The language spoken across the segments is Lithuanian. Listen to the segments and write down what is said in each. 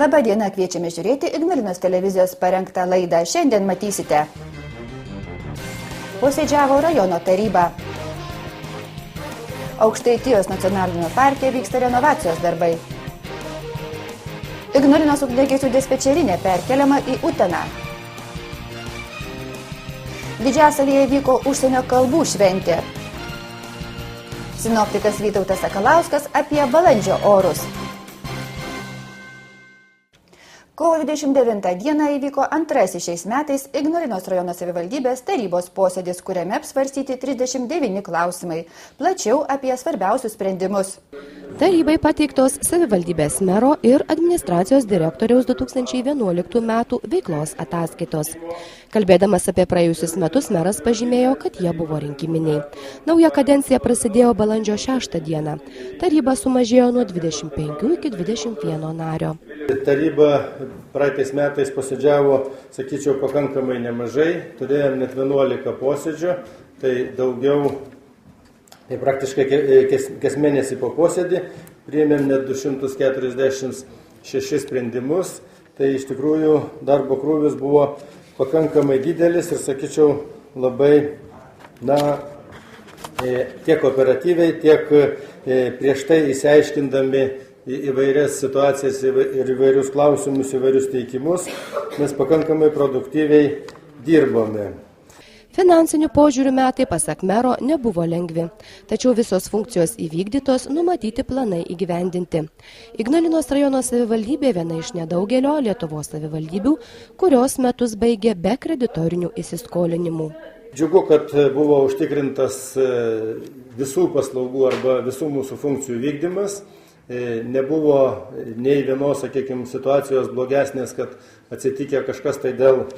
Labą dieną, kviečiame žiūrėti Ignalinos televizijos parengtą laidą. Šiandien matysite. Posėdžiavo rajono taryba. Aukštaitijos nacionalinio parke vyksta renovacijos darbai. Ignalinos ugniagesių dispečerinė perkeliama į Uteną. Didžiasalyje vyko užsienio kalbų šventė. Sinoptikas Vytautas Sakalauskas apie balandžio orus. Kovo 29 dieną įvyko antrasis šiais metais Ignalinos rajono savivaldybės tarybos posėdis, kuriame apsvarstyti 39 klausimai. Plačiau apie svarbiausius sprendimus. Tarybai pateiktos savivaldybės mero ir administracijos direktoriaus 2011 metų veiklos ataskaitos. Kalbėdamas apie praėjusius metus, meras pažymėjo, kad jie buvo rinkiminiai. Nauja kadencija prasidėjo balandžio 6 dieną. Taryba sumažėjo nuo 25 iki 21 nario. Taryba praeitais metais posėdžiavo, sakyčiau, pakankamai nemažai. Turėjom net 11 posėdžių, tai daugiau, tai praktiškai kas mėnesį po posėdį. Priėmėm net 246 sprendimus. Tai iš tikrųjų darbo krūvis buvo pakankamai didelis ir, sakyčiau, labai, tiek operatyviai, tiek prieš tai įsiaiškindami įvairias situacijas ir įvairius klausimus, įvairius teikimus, mes pakankamai produktyviai dirbome. Finansinių požiūrių metai, pasak mero, nebuvo lengvi, tačiau visos funkcijos įvykdytos, numatyti planai įgyvendinti. Ignalinos rajono savivaldybė viena iš nedaugelio Lietuvos savivaldybių, kurios metus baigė be kreditorinių įsiskolinimų. Džiugu, kad buvo užtikrintas visų paslaugų arba visų mūsų funkcijų vykdymas. Nebuvo nei vienos, sakykime, situacijos blogesnės, kad atsitikė kažkas tai dėl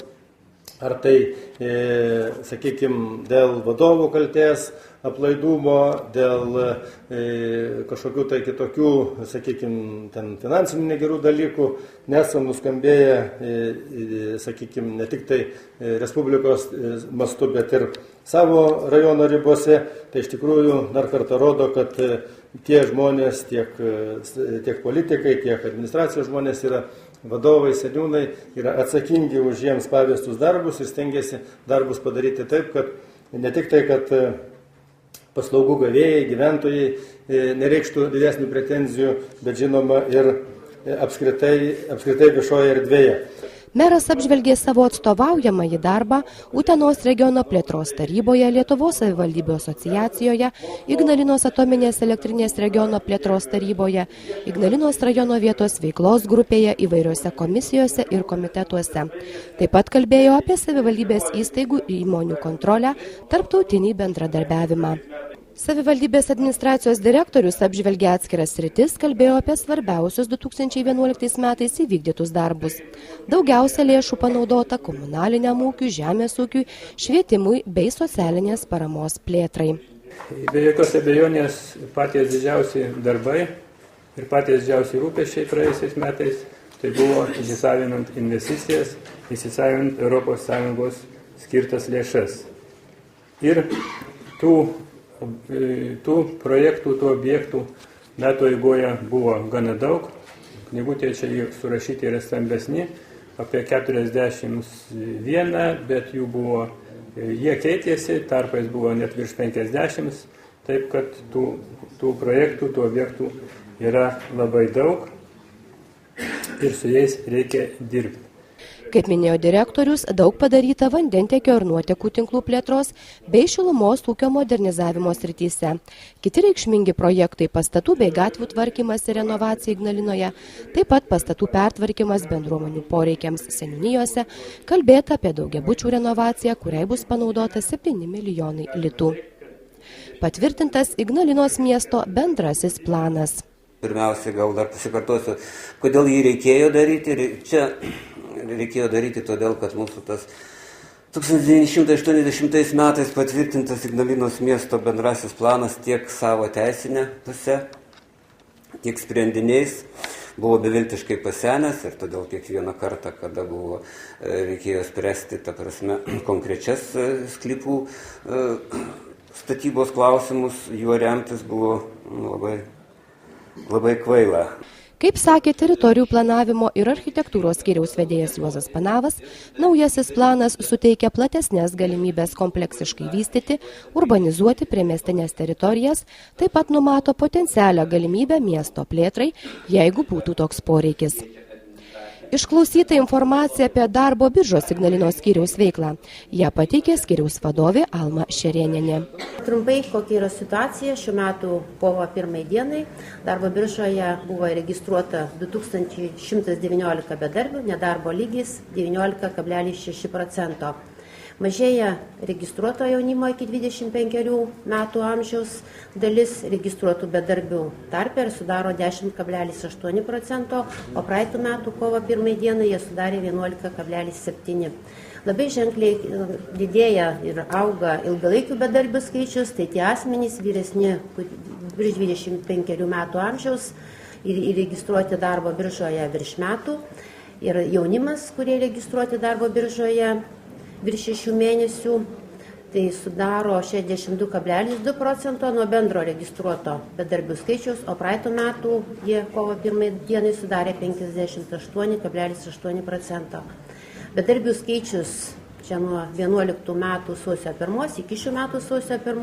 dėl vadovų kaltės, aplaidumo, dėl kažkokių tai kitokių, ten finansinių negerų dalykų, nesam nuskambėję, ne tik tai Respublikos mastu, bet ir savo rajono ribose. Tai iš tikrųjų dar kartą rodo, kad tie žmonės, tiek politikai, tiek administracijos žmonės yra vadovai, seniūnai, yra atsakingi už jiems pavestus darbus ir stengiasi darbus padaryti taip, kad ne tik tai, kad paslaugų gavėjai, gyventojai nereikštų didesnių pretenzijų, bet žinoma ir apskritai viešoje erdvėje. Meras apžvelgė savo atstovaujamąjį darbą Utenos regiono plėtros taryboje, Lietuvos savivaldybių asociacijoje, Ignalinos atominės elektrinės regiono plėtros taryboje, Ignalinos rajono vietos veiklos grupėje, įvairiose komisijose ir komitetuose. Taip pat kalbėjo apie savivaldybės įstaigų ir įmonių kontrolę, tarptautinį bendradarbiavimą. Savivaldybės administracijos direktorius apžvelgė atskiras sritis, kalbėjo apie svarbiausius 2011 metais įvykdytus darbus. Daugiausia lėšų panaudota komunaliniam ūkiui, žemės ūkiui, švietimui bei socialinės paramos plėtrai. Be jokios abejonės patys didžiausi darbai ir patys didžiausi rūpesčiai praėjusiais metais tai buvo įsisavinant investicijas, įsisavinant ES skirtas lėšas. Ir tų projektų, tų objektų metų eigoje buvo gana daug. Knygutė čia surašyti yra stambesni, apie 41, bet jie keitėsi, tarpais buvo net virš 50, taip kad tų projektų, tų objektų yra labai daug ir su jais reikia dirbti. Kaip minėjo direktorius, daug padaryta vandentiekio ir nuotekų tinklų plėtros bei šilumos ūkio modernizavimo srityse. Kiti reikšmingi projektai - pastatų bei gatvių tvarkymas ir renovacija Ignalinoje, taip pat pastatų pertvarkymas bendruomenių poreikiams seniūnijose, kalbėta apie daugiabučių renovaciją, kuriai bus panaudota 7 milijonai litų. Patvirtintas Ignalinos miesto bendrasis planas. Pirmiausia, gal dar pasikartosiu, kodėl jį reikėjo daryti. Čia reikėjo daryti todėl, kad mūsų tas 1980 metais patvirtintas Ignalinos miesto bendrasis planas tiek savo teisinę pusę, tiek sprendiniais buvo beviltiškai pasenęs ir todėl kiekvieną kartą, kada reikėjo spręsti, konkrečias sklypų statybos klausimus, juo remtis buvo labai kvaila. Kaip sakė teritorijų planavimo ir architektūros skyriaus vedėjas Juozas Panavas, naujasis planas suteikia platesnės galimybės kompleksiškai vystyti, urbanizuoti priemiestinės teritorijas, taip pat numato potencialią galimybę miesto plėtrai, jeigu būtų toks poreikis. Išklausyta informacija apie darbo biržos Ignalinos skyriaus veiklą. Ją pateikė skyriaus vadovė Alma Šerėnienė. Trumpai, kokia yra situacija. Šiuo metu kovo 1 dienai darbo biržoje buvo registruota 2119 bedarbių, nedarbo lygis 19,6%. Mažėja registruoto jaunimo iki 25 metų amžiaus dalis, registruotų bedarbių tarpe ir sudaro 10,8%, o praeitų metų kovo 1 dieną jie sudarė 11,7%. Labai ženkliai didėja ir auga ilgalaikių bedarbių skaičius, tai tie asmenys vyresni virš 25 metų amžiaus ir įregistruoti darbo biržoje virš metų, ir jaunimas, kurie registruoti darbo biržoje virš 6 mėnesių, tai sudaro 62,2% nuo bendro registruoto bedarbių skaičiaus, o praeitų metų jie kovo 1 dienai sudarė 58,8%. Bedarbių skaičius čia nuo 11 metų sausio 1 iki šių metų sausio 1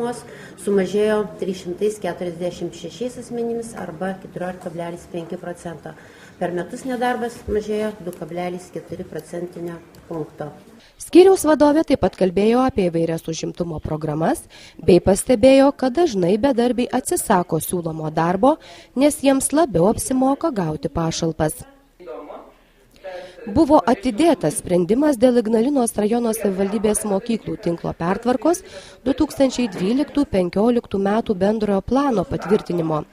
sumažėjo 346 asmenimis arba 14,5%. Per metus nedarbas mažėjo 2,4% punkto. Skyriaus vadovė taip pat kalbėjo apie įvairias užimtumo programas, bei pastebėjo, kad dažnai bedarbiai atsisako siūlomo darbo, nes jiems labiau apsimoka gauti pašalpas. Buvo atidėtas sprendimas dėl Ignalinos rajono savivaldybės mokyklų tinklo pertvarkos 2012-2015 metų bendrojo plano patvirtinimo,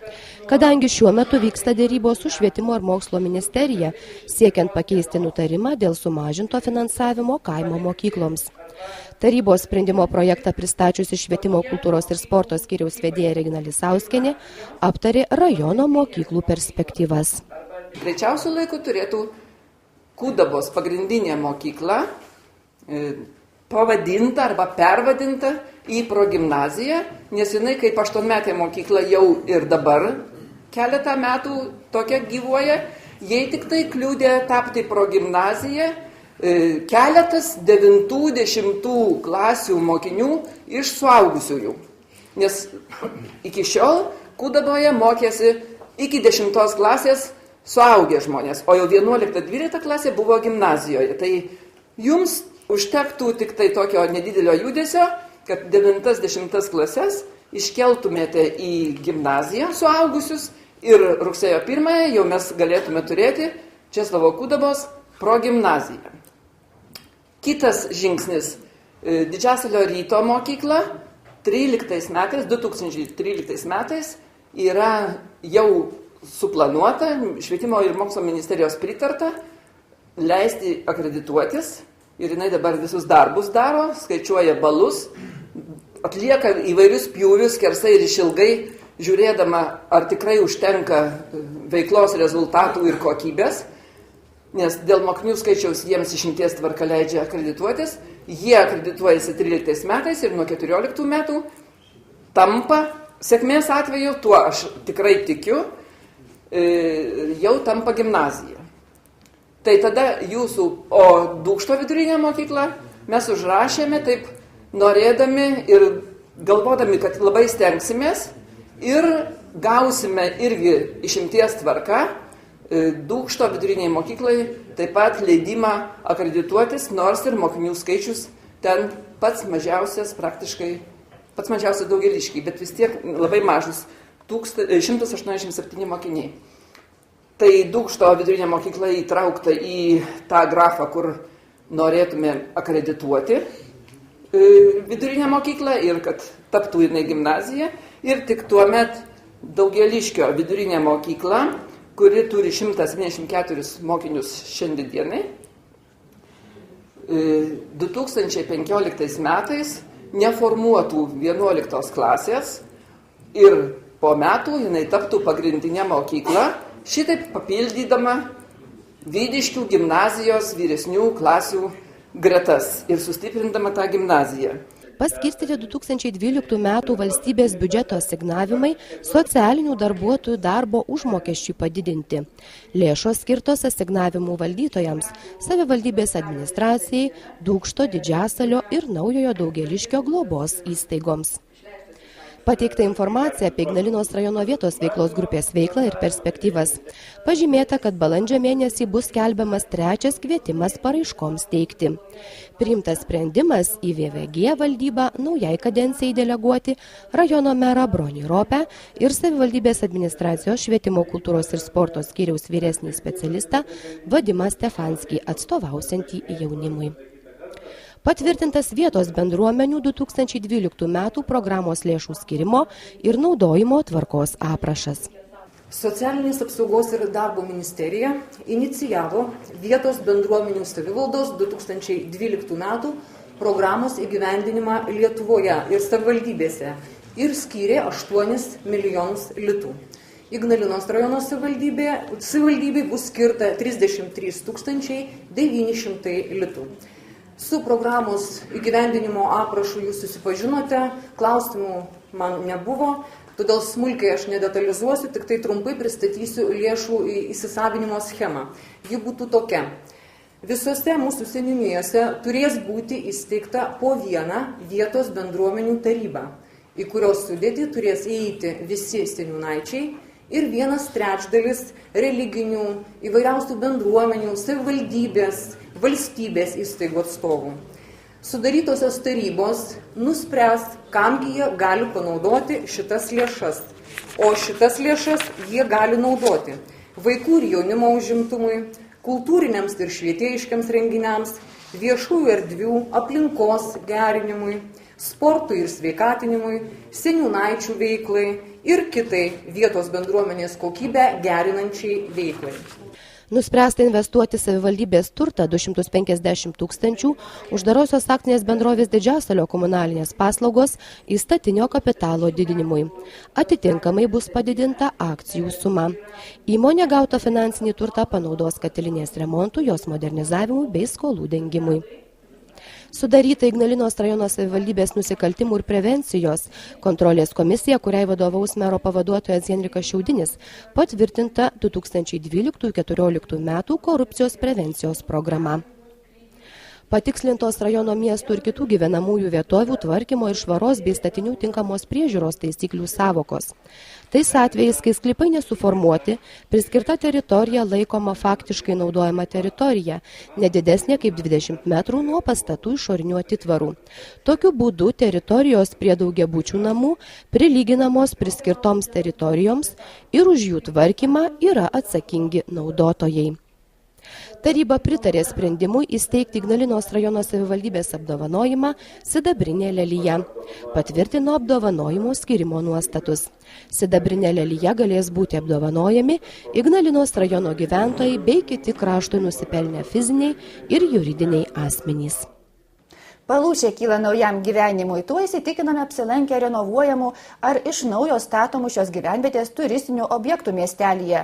kadangi šiuo metu vyksta dėrybos su Švietimo ir mokslo ministerija, siekiant pakeisti nutarimą dėl sumažinto finansavimo kaimo mokykloms. Tarybos sprendimo projektą pristačiusi Švietimo, kultūros ir sporto skyriaus vedėja Regina Lisauskienė aptarė rajono mokyklų perspektyvas. Greičiausiu laiku turėtų Kūdabos pagrindinė mokykla pavadinta arba pervadinta į progimnaziją, nes jinai kaip 8-metė mokykla jau ir dabar keletą metų tokia gyvuoja, jei tik tai kliūdė tapti progimnaziją keletas 9-10 klasių mokinių iš suaugusiųjų. Nes iki šiol Kūdaboje mokėsi iki 10 klasės suaugę žmonės, o jau 11-12 klasė buvo gimnazijoje. Tai jums užtektų tik tai tokio nedidelio judesio, kad 9-10 klases iškeltumėte į gimnaziją suaugusius ir rugsėjo 1 jau mes galėtume turėti Česlovo Kūdabos progimnaziją. Kitas žingsnis - Didžiasalio ryto mokykla 2013 metais yra jau suplanuota, Švietimo ir mokslo ministerijos pritarta, leisti akredituotis ir jinai dabar visus darbus daro, skaičiuoja balus, atlieka įvairius pjūvius skersai ir išilgai, žiūrėdama, ar tikrai užtenka veiklos rezultatų ir kokybės, nes dėl mokinių skaičiaus jiems išimties tvarka leidžia akredituotis, jie akredituojasi 13 metais ir nuo 14 metų tampa, sėkmės atveju, tuo aš tikrai tikiu, jau tampa gimnazija. Tai tada jūsų, o Dūkšto vidurinė mokykla mes užrašėme taip norėdami ir galvodami, kad labai stengsimės ir gausime irgi išimties tvarka Dūkšto viduriniai mokyklai taip pat leidimą akredituotis, nors ir mokinių skaičius ten pats mažiausias praktiškai, pats mažiausias daugeliškai, bet vis tiek labai mažus. 187 mokiniai. Tai Dūkšto vidurinė mokykla įtraukta į tą grafą, kur norėtume akredituoti vidurinę mokyklą ir kad taptų jinai gimnazija. Ir tik tuomet Daugeliškio vidurinė mokykla, kuri turi 174 mokinius šiandienai, 2015 metais neformuotų 11 klasės ir po metų jinai taptų pagrindinė mokykla, šitaip papildydama Vydiškių gimnazijos vyresnių klasių gretas ir sustiprindama tą gimnaziją. paskirstyti 2012 metų valstybės biudžeto asignavimai socialinių darbuotojų darbo užmokesčiui padidinti. Lėšos skirtos asignavimų valdytojams, savivaldybės administracijai, Dūkšto, Didžiasalio ir Naujojo Daugėliškio globos įstaigoms. Pateikta informacija apie Ignalinos rajono vietos veiklos grupės veiklą ir perspektyvas. Pažymėta, kad balandžio mėnesį bus skelbiamas 3. kvietimas paraiškoms teikti. Priimtas sprendimas į VVG valdybą naujai kadencijai deleguoti rajono merą Bronį Ropę ir savivaldybės administracijos švietimo, kultūros ir sporto skyriaus vyresnį specialistą Vadimą Stefanskį, atstovausiantį jaunimui. Patvirtintas vietos bendruomenių 2012 metų programos lėšų skirimo ir naudojimo tvarkos aprašas. Socialinės apsaugos ir darbo ministerija inicijavo vietos bendruomenių savivaldos 2012 metų programos įgyvendinimą Lietuvoje ir savivaldybėse ir skyrė 8 milijonus litų. Ignalinos rajono savivaldybei bus skirta 33 900 litų. Su programos įgyvendinimo aprašu jūs susipažinote, klausimų man nebuvo, todėl smulkiai aš nedetalizuosiu, tik tai trumpai pristatysiu lėšų įsisavinimo schemą. Ji būtų tokia. Visose mūsų seniūnijose turės būti įsteigta po vieną vietos bendruomenių tarybą, į kurios sudėtį turės įeiti visi seniūnaičiai ir 1/3 religinių, įvairiausių bendruomenių, savivaldybės, valstybės įstaigų atstovų. Sudarytosios tarybos nuspręs, kamgi jie gali panaudoti šitas lėšas. O šitas lėšas jie gali naudoti vaikų ir jaunimo užimtumui, kultūriniams ir švietėjiškiams renginiams, viešųjų erdvių, aplinkos gerinimui, sportui ir sveikatinimui, seniūnaičių veiklai ir kitai vietos bendruomenės kokybę gerinančiai veiklai. Nuspręsta investuoti savivaldybės turtą 250 000 uždarosios akcinės bendrovės Didžiasalio komunalinės paslaugos įstatinio kapitalo didinimui. Atitinkamai bus padidinta akcijų suma. Įmonė gautą finansinį turtą panaudos katilinės remontui, jos modernizavimui bei skolų dengimui. Sudaryta Ignalinos rajono savivaldybės nusikaltimų ir prevencijos kontrolės komisija, kuriai vadovaus mero pavaduotojas Henrikas Šiaudinis, patvirtinta 2012-2014 metų korupcijos prevencijos programa. Patikslintos rajono miestų ir kitų gyvenamųjų vietovių tvarkymo ir švaros bei statinių tinkamos priežiūros taisyklių savokos. Tais atvejais, kai sklypai nesuformuoti, priskirta teritorija laikoma faktiškai naudojama teritorija, nedidesnė kaip 20 metrų nuo pastatų išorinių atitvarų. Tokiu būdu teritorijos prie daugiabučių namų prilyginamos priskirtoms teritorijoms ir už jų tvarkymą yra atsakingi naudotojai. Taryba pritarė sprendimui įsteigti Ignalinos rajono savivaldybės apdovanojimą Sidabrinė lelija. Patvirtino apdovanojimo skirimo nuostatus. Sidabrinė lelija galės būti apdovanojami Ignalinos rajono gyventojai bei kiti kraštui nusipelnę fiziniai ir juridiniai asmenys. Palūšė kyla naujam gyvenimui, tuo įsitikiname apsilankę renovuojamų ar iš naujo statomų šios gyvenvietės turistinių objektų miestelyje.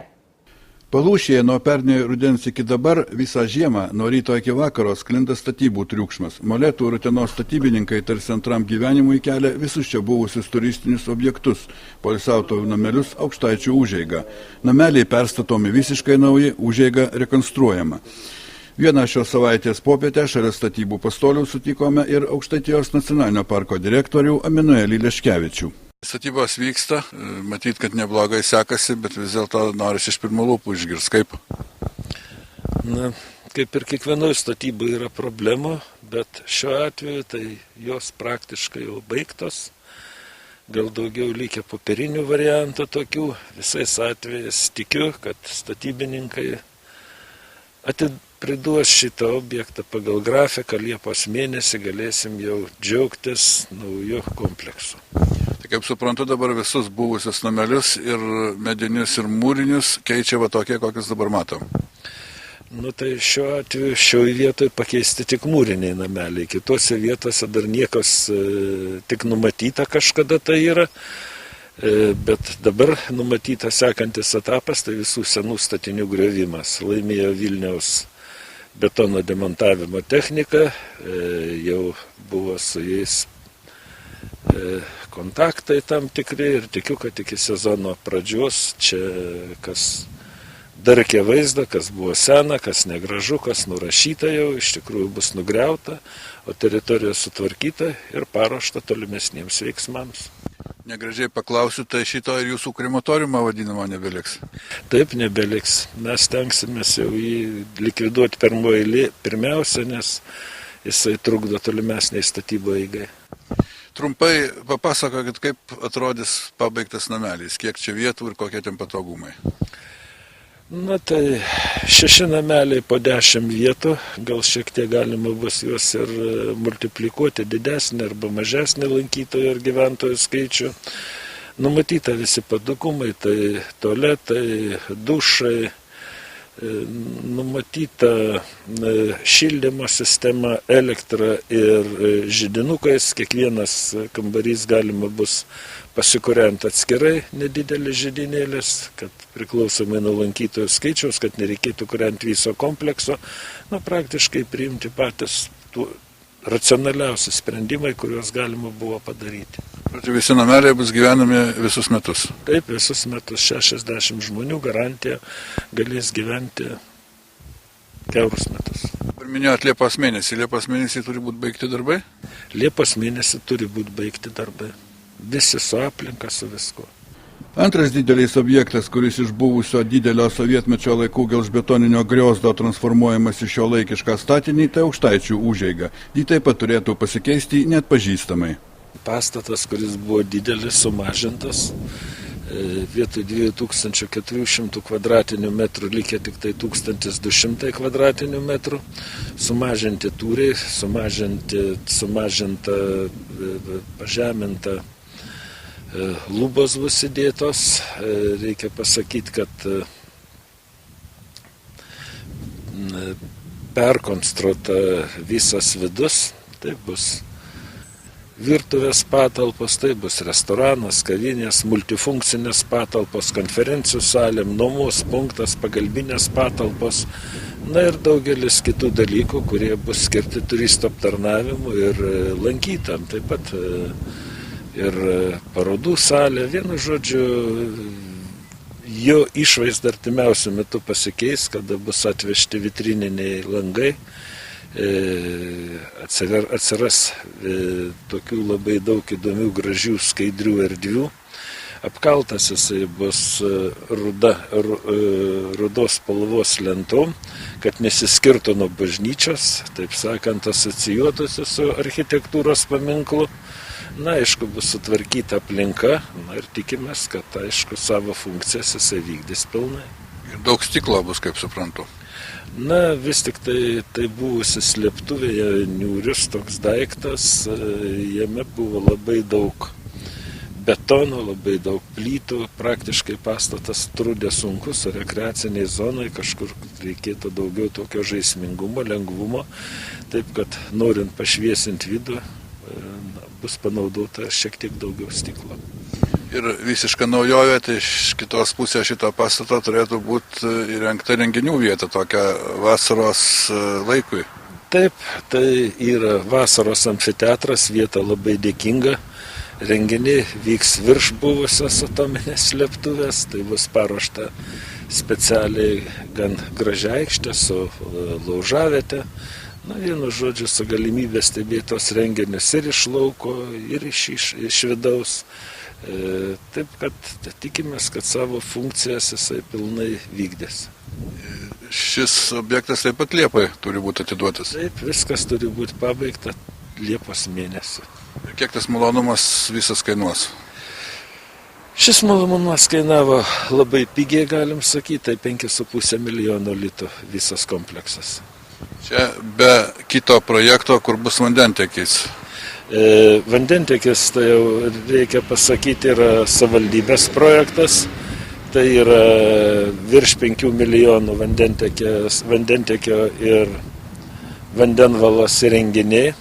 Palūšėje nuo pernai rudens iki dabar visą žiemą, nuo ryto iki vakaro sklinda statybų triukšmas. Molėtų ir Utenos statybininkai tarsi antram gyvenimui kelia visus čia buvusius turistinius objektus, poilsiautojų namelius, Aukštaičių užeigą. Nameliai perstatomi visiškai nauji, užeiga rekonstruojama. Vieną šios savaitės popietę šalia statybų pastolių sutikome ir Aukštaitijos nacionalinio parko direktorių Emanuelį Leškevičių. Statybos vyksta, matyt, kad neblogai sekasi, bet vis dėlto norisi iš pirmų lūpų išgirsti, kaip. Na, kaip ir kiekvienoje statyboje yra problema, bet šiuo atveju tai jos praktiškai jau baigtos. Gal daugiau likę popierinių variantų tokių. Visais atvejais tikiu, kad statybininkai priduos šitą objektą pagal grafiką. Liepos mėnesį galėsim jau džiaugtis nauju kompleksu. Kaip suprantu, dabar visus buvusius namelius ir medinius ir mūrinius keičia va tokie, kokius dabar matom. Nu tai šiuo atveju šioje vietoje pakeisti tik mūriniai nameliai. Kitose vietose dar niekas tik numatyta kažkada tai yra. Bet dabar numatyta sekantis etapas, tai visų senų statinių griovimas. Laimėjo Vilniaus betono demontavimo technika, jau buvo su jais kontaktai tam tikri ir tikiu, kad iki sezono pradžios čia kas darkė vaizdą, kas buvo sena, kas negražu, kas nurašyta jau, iš tikrųjų bus nugriauta, o teritorija sutvarkyta ir paruošta tolimesniems veiksmams. Negražiai paklausiu, tai šito ir jūsų krematoriumą vadinamo nebeliks? Taip, nebeliks. Mes tenksimės jau jį likviduoti pirmiausia, nes jisai trukdo tolimesniai statybo eigai. Trumpai papasakokit, kaip atrodys pabaigtas namelis, kiek čia vietų ir kokie ten patogumai. Na tai 6 nameliai po 10 vietų, gal šiek tiek galima bus juos ir multiplikuoti didesnį arba mažesnį lankytojų ir gyventojų skaičių. Numatyta visi patogumai, tai tualetai, dušai, numatyta šildymo sistema, elektra ir židinukais, kiekvienas kambarys galima bus pasikūrenti atskirai nedidelis židinėlis, kad priklausomai nuo lankytojų skaičiaus, kad nereikėtų kūrenti viso komplekso, praktiškai priimti patys racionaliausi sprendimai, kuriuos galima buvo padaryti. Visi nameliai bus gyvenami visus metus? Taip, visus metus 60 žmonių garantija galės gyventi kiaurus metus. Ir minėjot Liepos mėnesį turi būti baigti darbai? Liepos mėnesį turi būti baigti darbai. Visi su aplinka, su viskuo. Antras didelis objektas, kuris iš buvusio didelio sovietmečio laikų gelžbetoninio griozdo transformuojamas į šiuolaikišką statinį, tai Aukštaičių užeiga. Ji taip pat turėtų pasikeisti neatpažįstamai. Pastatas, kuris buvo didelis, sumažintas, vietoj 2400 kvadratinių metrų likė tik tai 1200 kvadratinių metrų, sumažinti tūriai, sumažinta, pažeminta lubos bus įdėtos. Reikia pasakyti, kad perkonstruota visas vidus, tai bus virtuvės patalpos, tai bus restoranas, kavinės, multifunkcinės patalpos, konferencijų salėm, nuomos punktas, pagalbinės patalpos, ir daugelis kitų dalykų, kurie bus skirti turistų aptarnavimui ir lankytam, taip pat ir parodų salė. Vienu žodžiu, jo išvaizda artimiausiu metu pasikeis, kada bus atvežti vitrininiai langai, atsiras tokių labai daug įdomių, gražių, skaidrių erdvių. Apkaltas jisai bus rudos spalvos lentom, kad nesiskirtų nuo bažnyčios, taip sakant, asocijuotųsi su architektūros paminklu. Aišku, bus sutvarkyta aplinka, ir tikimės, kad, aišku, savo funkcijas jisai vykdys pilnai. Ir daug stiklo bus, kaip suprantu. Vis tik tai buvusi slėptuvėje niūrius toks daiktas, jame buvo labai daug betono, labai daug plytų, praktiškai pastatas trūdė sunkus, rekreaciniai zonai, kažkur reikėtų daugiau tokio žaismingumo, lengvumo, taip kad norint pašviesinti vidų, bus panaudota šiek tiek daugiau stiklo. Ir visiška naujovė, tai iš kitos pusės šito pastato turėtų būti įrengta renginių vieta, tokia vasaros laikui. Taip, tai yra vasaros amfiteatras, vieta labai dėkinga. Renginiai vyks virš buvusios atominės slėptuvės, tai bus paruošta specialiai gan gražia aikštė su laužavietė. Vienu žodžiu, su galimybė stebėti tos renginius ir iš lauko, ir iš vidaus. Taip, kad tikimės, kad savo funkcijas jisai pilnai vykdės. Šis objektas taip pat Liepai turi būti atiduotas? Taip, viskas turi būti pabaigta Liepos mėnesį. Kiek tas malonumas visas kainuos? Šis malonumas kainavo labai pigiai, galim sakyti, tai 5,5 milijono litų visas kompleksas. Čia be kito projekto, kur bus vandentiekis. Vandentiekis, tai jau reikia pasakyti, yra savivaldybės projektas. Tai yra virš 5 milijonų vandentiekio ir vandenvalos įrenginiai.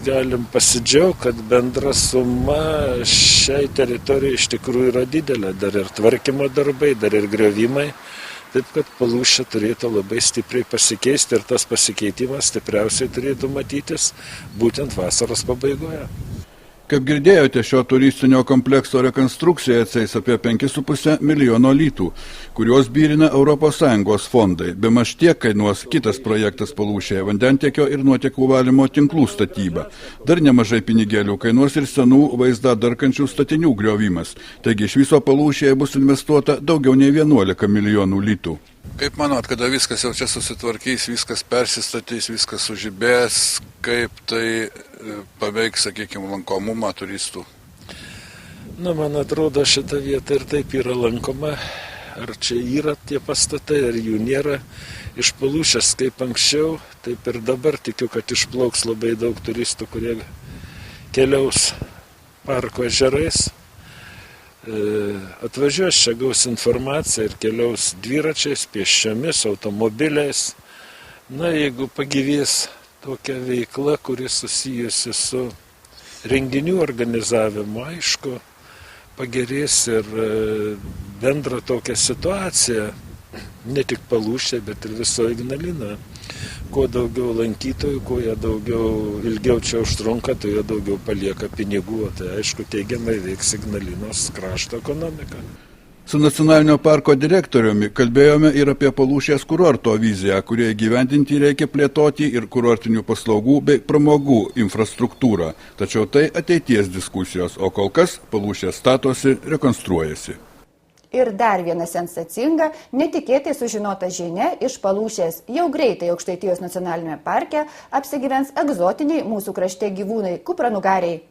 Galim pasidžiaugti, kad bendra suma šiai teritorijai iš tikrųjų yra didelė. Dar ir tvarkymo darbai, dar ir griovimai. Taip, kad Palūšė turėtų labai stipriai pasikeisti ir tas pasikeitimas stipriausiai turėtų matytis būtent vasaros pabaigoje. Kaip girdėjote, šio turistinio komplekso rekonstrukcija atsieis apie 5,5 milijono litų, kuriuos byrina ES fondai. Bemaž tiek kainuos kitas projektas Palūšėje – vandentiekio ir nuotekų valymo tinklų statyba. Dar nemažai pinigėlių kainuos ir senų vaizdą darkančių statinių griovimas. Taigi iš viso Palūšėje bus investuota daugiau nei 11 milijonų litų. Kaip manot, kada viskas jau čia susitvarkys, viskas persistatys, viskas sužibės, kaip tai paveiks, sakykime, lankomumą turistų? Man atrodo, šita vieta ir taip yra lankoma. Ar čia yra tie pastatai, ar jų nėra. Iš Palūšės kaip anksčiau, taip ir dabar tikiu, kad išplauks labai daug turistų, kurie keliaus parko ežerais. Atvažiuos čia, gaus informaciją ir keliaus dviračiais, pėsčiomis, automobiliais. Jeigu pagyvės tokia veikla, kuri susijusi su renginių organizavimu, aišku, pagerės ir bendra tokia situacija, ne tik Palūšė, bet ir viso Ignalina. Kuo daugiau lankytojų, kuo jie daugiau ilgiau čia užtrunka, tai jie daugiau palieka pinigų, tai aišku teigiamai veiks Ignalinos krašto ekonomiką. Su nacionalinio parko direktoriumi kalbėjome ir apie Palūšės kurorto viziją, kurie įgyvendinti reikia plėtoti ir kurortinių paslaugų bei pramogų infrastruktūrą. Tačiau tai ateities diskusijos, o kol kas Palūšė statosi, rekonstruojasi. Ir dar viena sensacinga, netikėtai sužinota žinia iš Palūšės. Jau greitai Aukštaitijos nacionalinėme parke apsigyvens egzotiniai mūsų krašte gyvūnai – kupranugariai.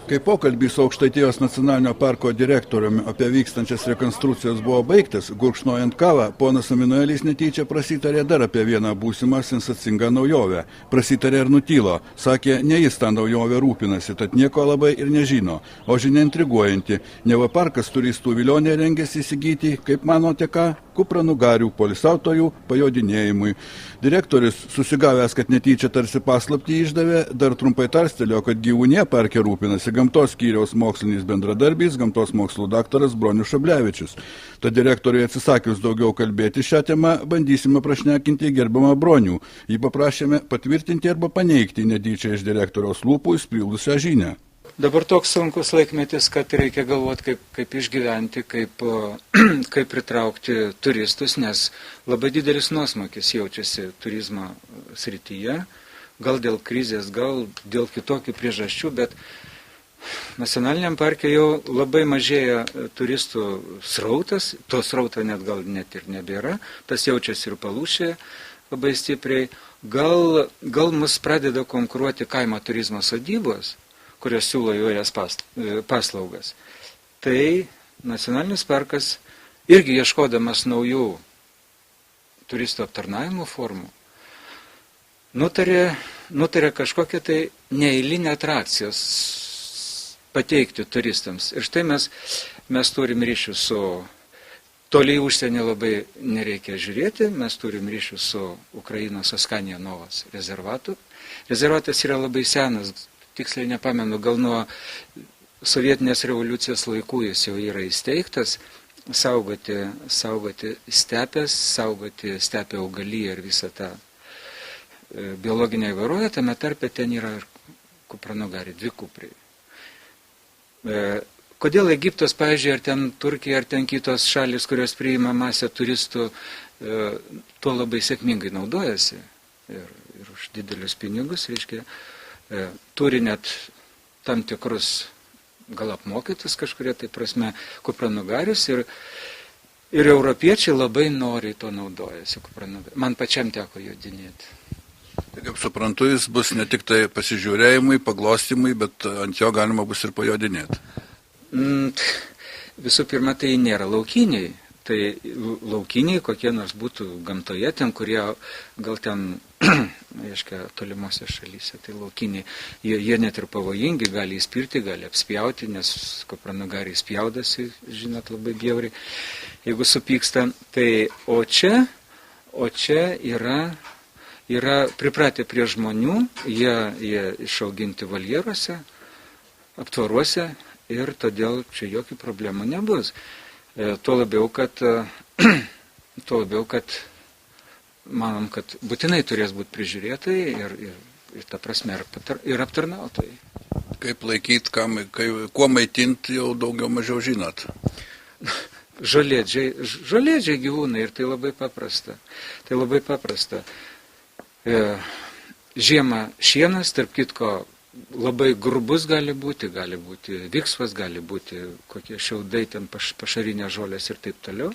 Kai pokalbį su Aukštaitijos nacionalinio parko direktoriumi apie vykstančias rekonstrukcijas buvo baigtas, gurkšnojant kavą, ponas Emanuelis netyčia prasitarė dar apie vieną būsimą sensacingą naujovę. Prasitarė ir nutylo. Sakė, ne jis tą naujovę rūpinasi, tad nieko labai ir nežino. O žinia intriguojanti. Neva parkas turistų vilionė rengėsi įsigyti, kaip manote ką, kupranugarių polisautojų pajodinėjimui. Direktorius, susigavęs, kad netyčia tarsi paslaptį išdavė, dar trumpai tarstelėjo, kad gyvūnė parke rūpinasi gamtos skyriaus mokslinis bendradarbys, gamtos mokslų daktaras Bronius Šablevičius. Tad direktoriui atsisakius daugiau kalbėti šią temą, bandysime prašnekinti gerbiamą Bronių. Jį paprašėme patvirtinti arba paneigti netyčia iš direktoriaus lūpų įspildusią žinią. Dabar toks sunkus laikmetis, kad reikia galvoti, kaip išgyventi, kaip pritraukti turistus, nes labai didelis nuosmukis jaučiasi turizmo srityje, gal dėl krizės, gal dėl kitokių priežasčių, bet nacionaliniam parke jau labai mažėja turistų srautas, to srauto net ir nebėra, tas jaučiasi ir Palūšėje labai stipriai, gal mus pradeda konkuruoti kaimo turizmo sodybos, kurios siūlo įvairias paslaugas. Tai nacionalinis parkas, irgi ieškodamas naujų turistų aptarnavimo formų, nutarė kažkokią tai neeilinę atrakcijos pateikti turistams. Ir štai mes turim ryšių su, toliai užsienį labai nereikia žiūrėti, mes turim ryšių su Ukrainos Askanija Novos rezervatu. Rezervatas yra labai senas, tiksliai nepamenu, gal nuo sovietinės revoliucijos laikų jis jau yra įsteigtas, saugoti stepės, saugoti stepę augaliją ir visą tą biologinę įvairovę, tame tarpe ten yra ir kupranugariai, 2 kupriai. Kodėl Egiptas, pavyzdžiui, ar ten Turkija, ar ten kitos šalis, kurios priima masę turistų, tuo labai sėkmingai naudojasi ir už didelius pinigus, reiškia, turi net tam tikrus gal apmokytus kažkurie tai prasme kupranugarius ir europiečiai labai noriai to naudojasi kupranugariu. Man pačiam teko jodinėti. Kaip suprantu, jis bus ne tik tai pasižiūrėjimui, paglostymui, bet ant jo galima bus ir pajodinėti. Visų pirma, tai nėra laukiniai. Tai laukiniai, kokie nors būtų gamtoje, ten, kurie gal ten, aiškia, tolimuose šalyse, tai laukiniai. Jie net ir pavojingi, gali įspirti, gali apspjauti, nes kupranugariai spjaudasi, žinot, labai bjauriai, jeigu supyksta. Tai, o čia yra pripratę prie žmonių, jie išauginti valjeruose, aptvaruose ir todėl čia jokių problemų nebus. Tuo labiau, kad Tuo labiau, kad manom, kad būtinai turės būti prižiūrėtojai ir ta prasme ir aptarnautojai. Kaip laikyti, kuo maitinti, jau daugiau mažiau žinot. Žolėdžiai gyvūnai ir tai labai paprasta. Žiemą šienas, tarp kitko, labai grubus gali būti viksvas, gali būti kokie šiaudai, ten pašarinės žolės ir taip toliau.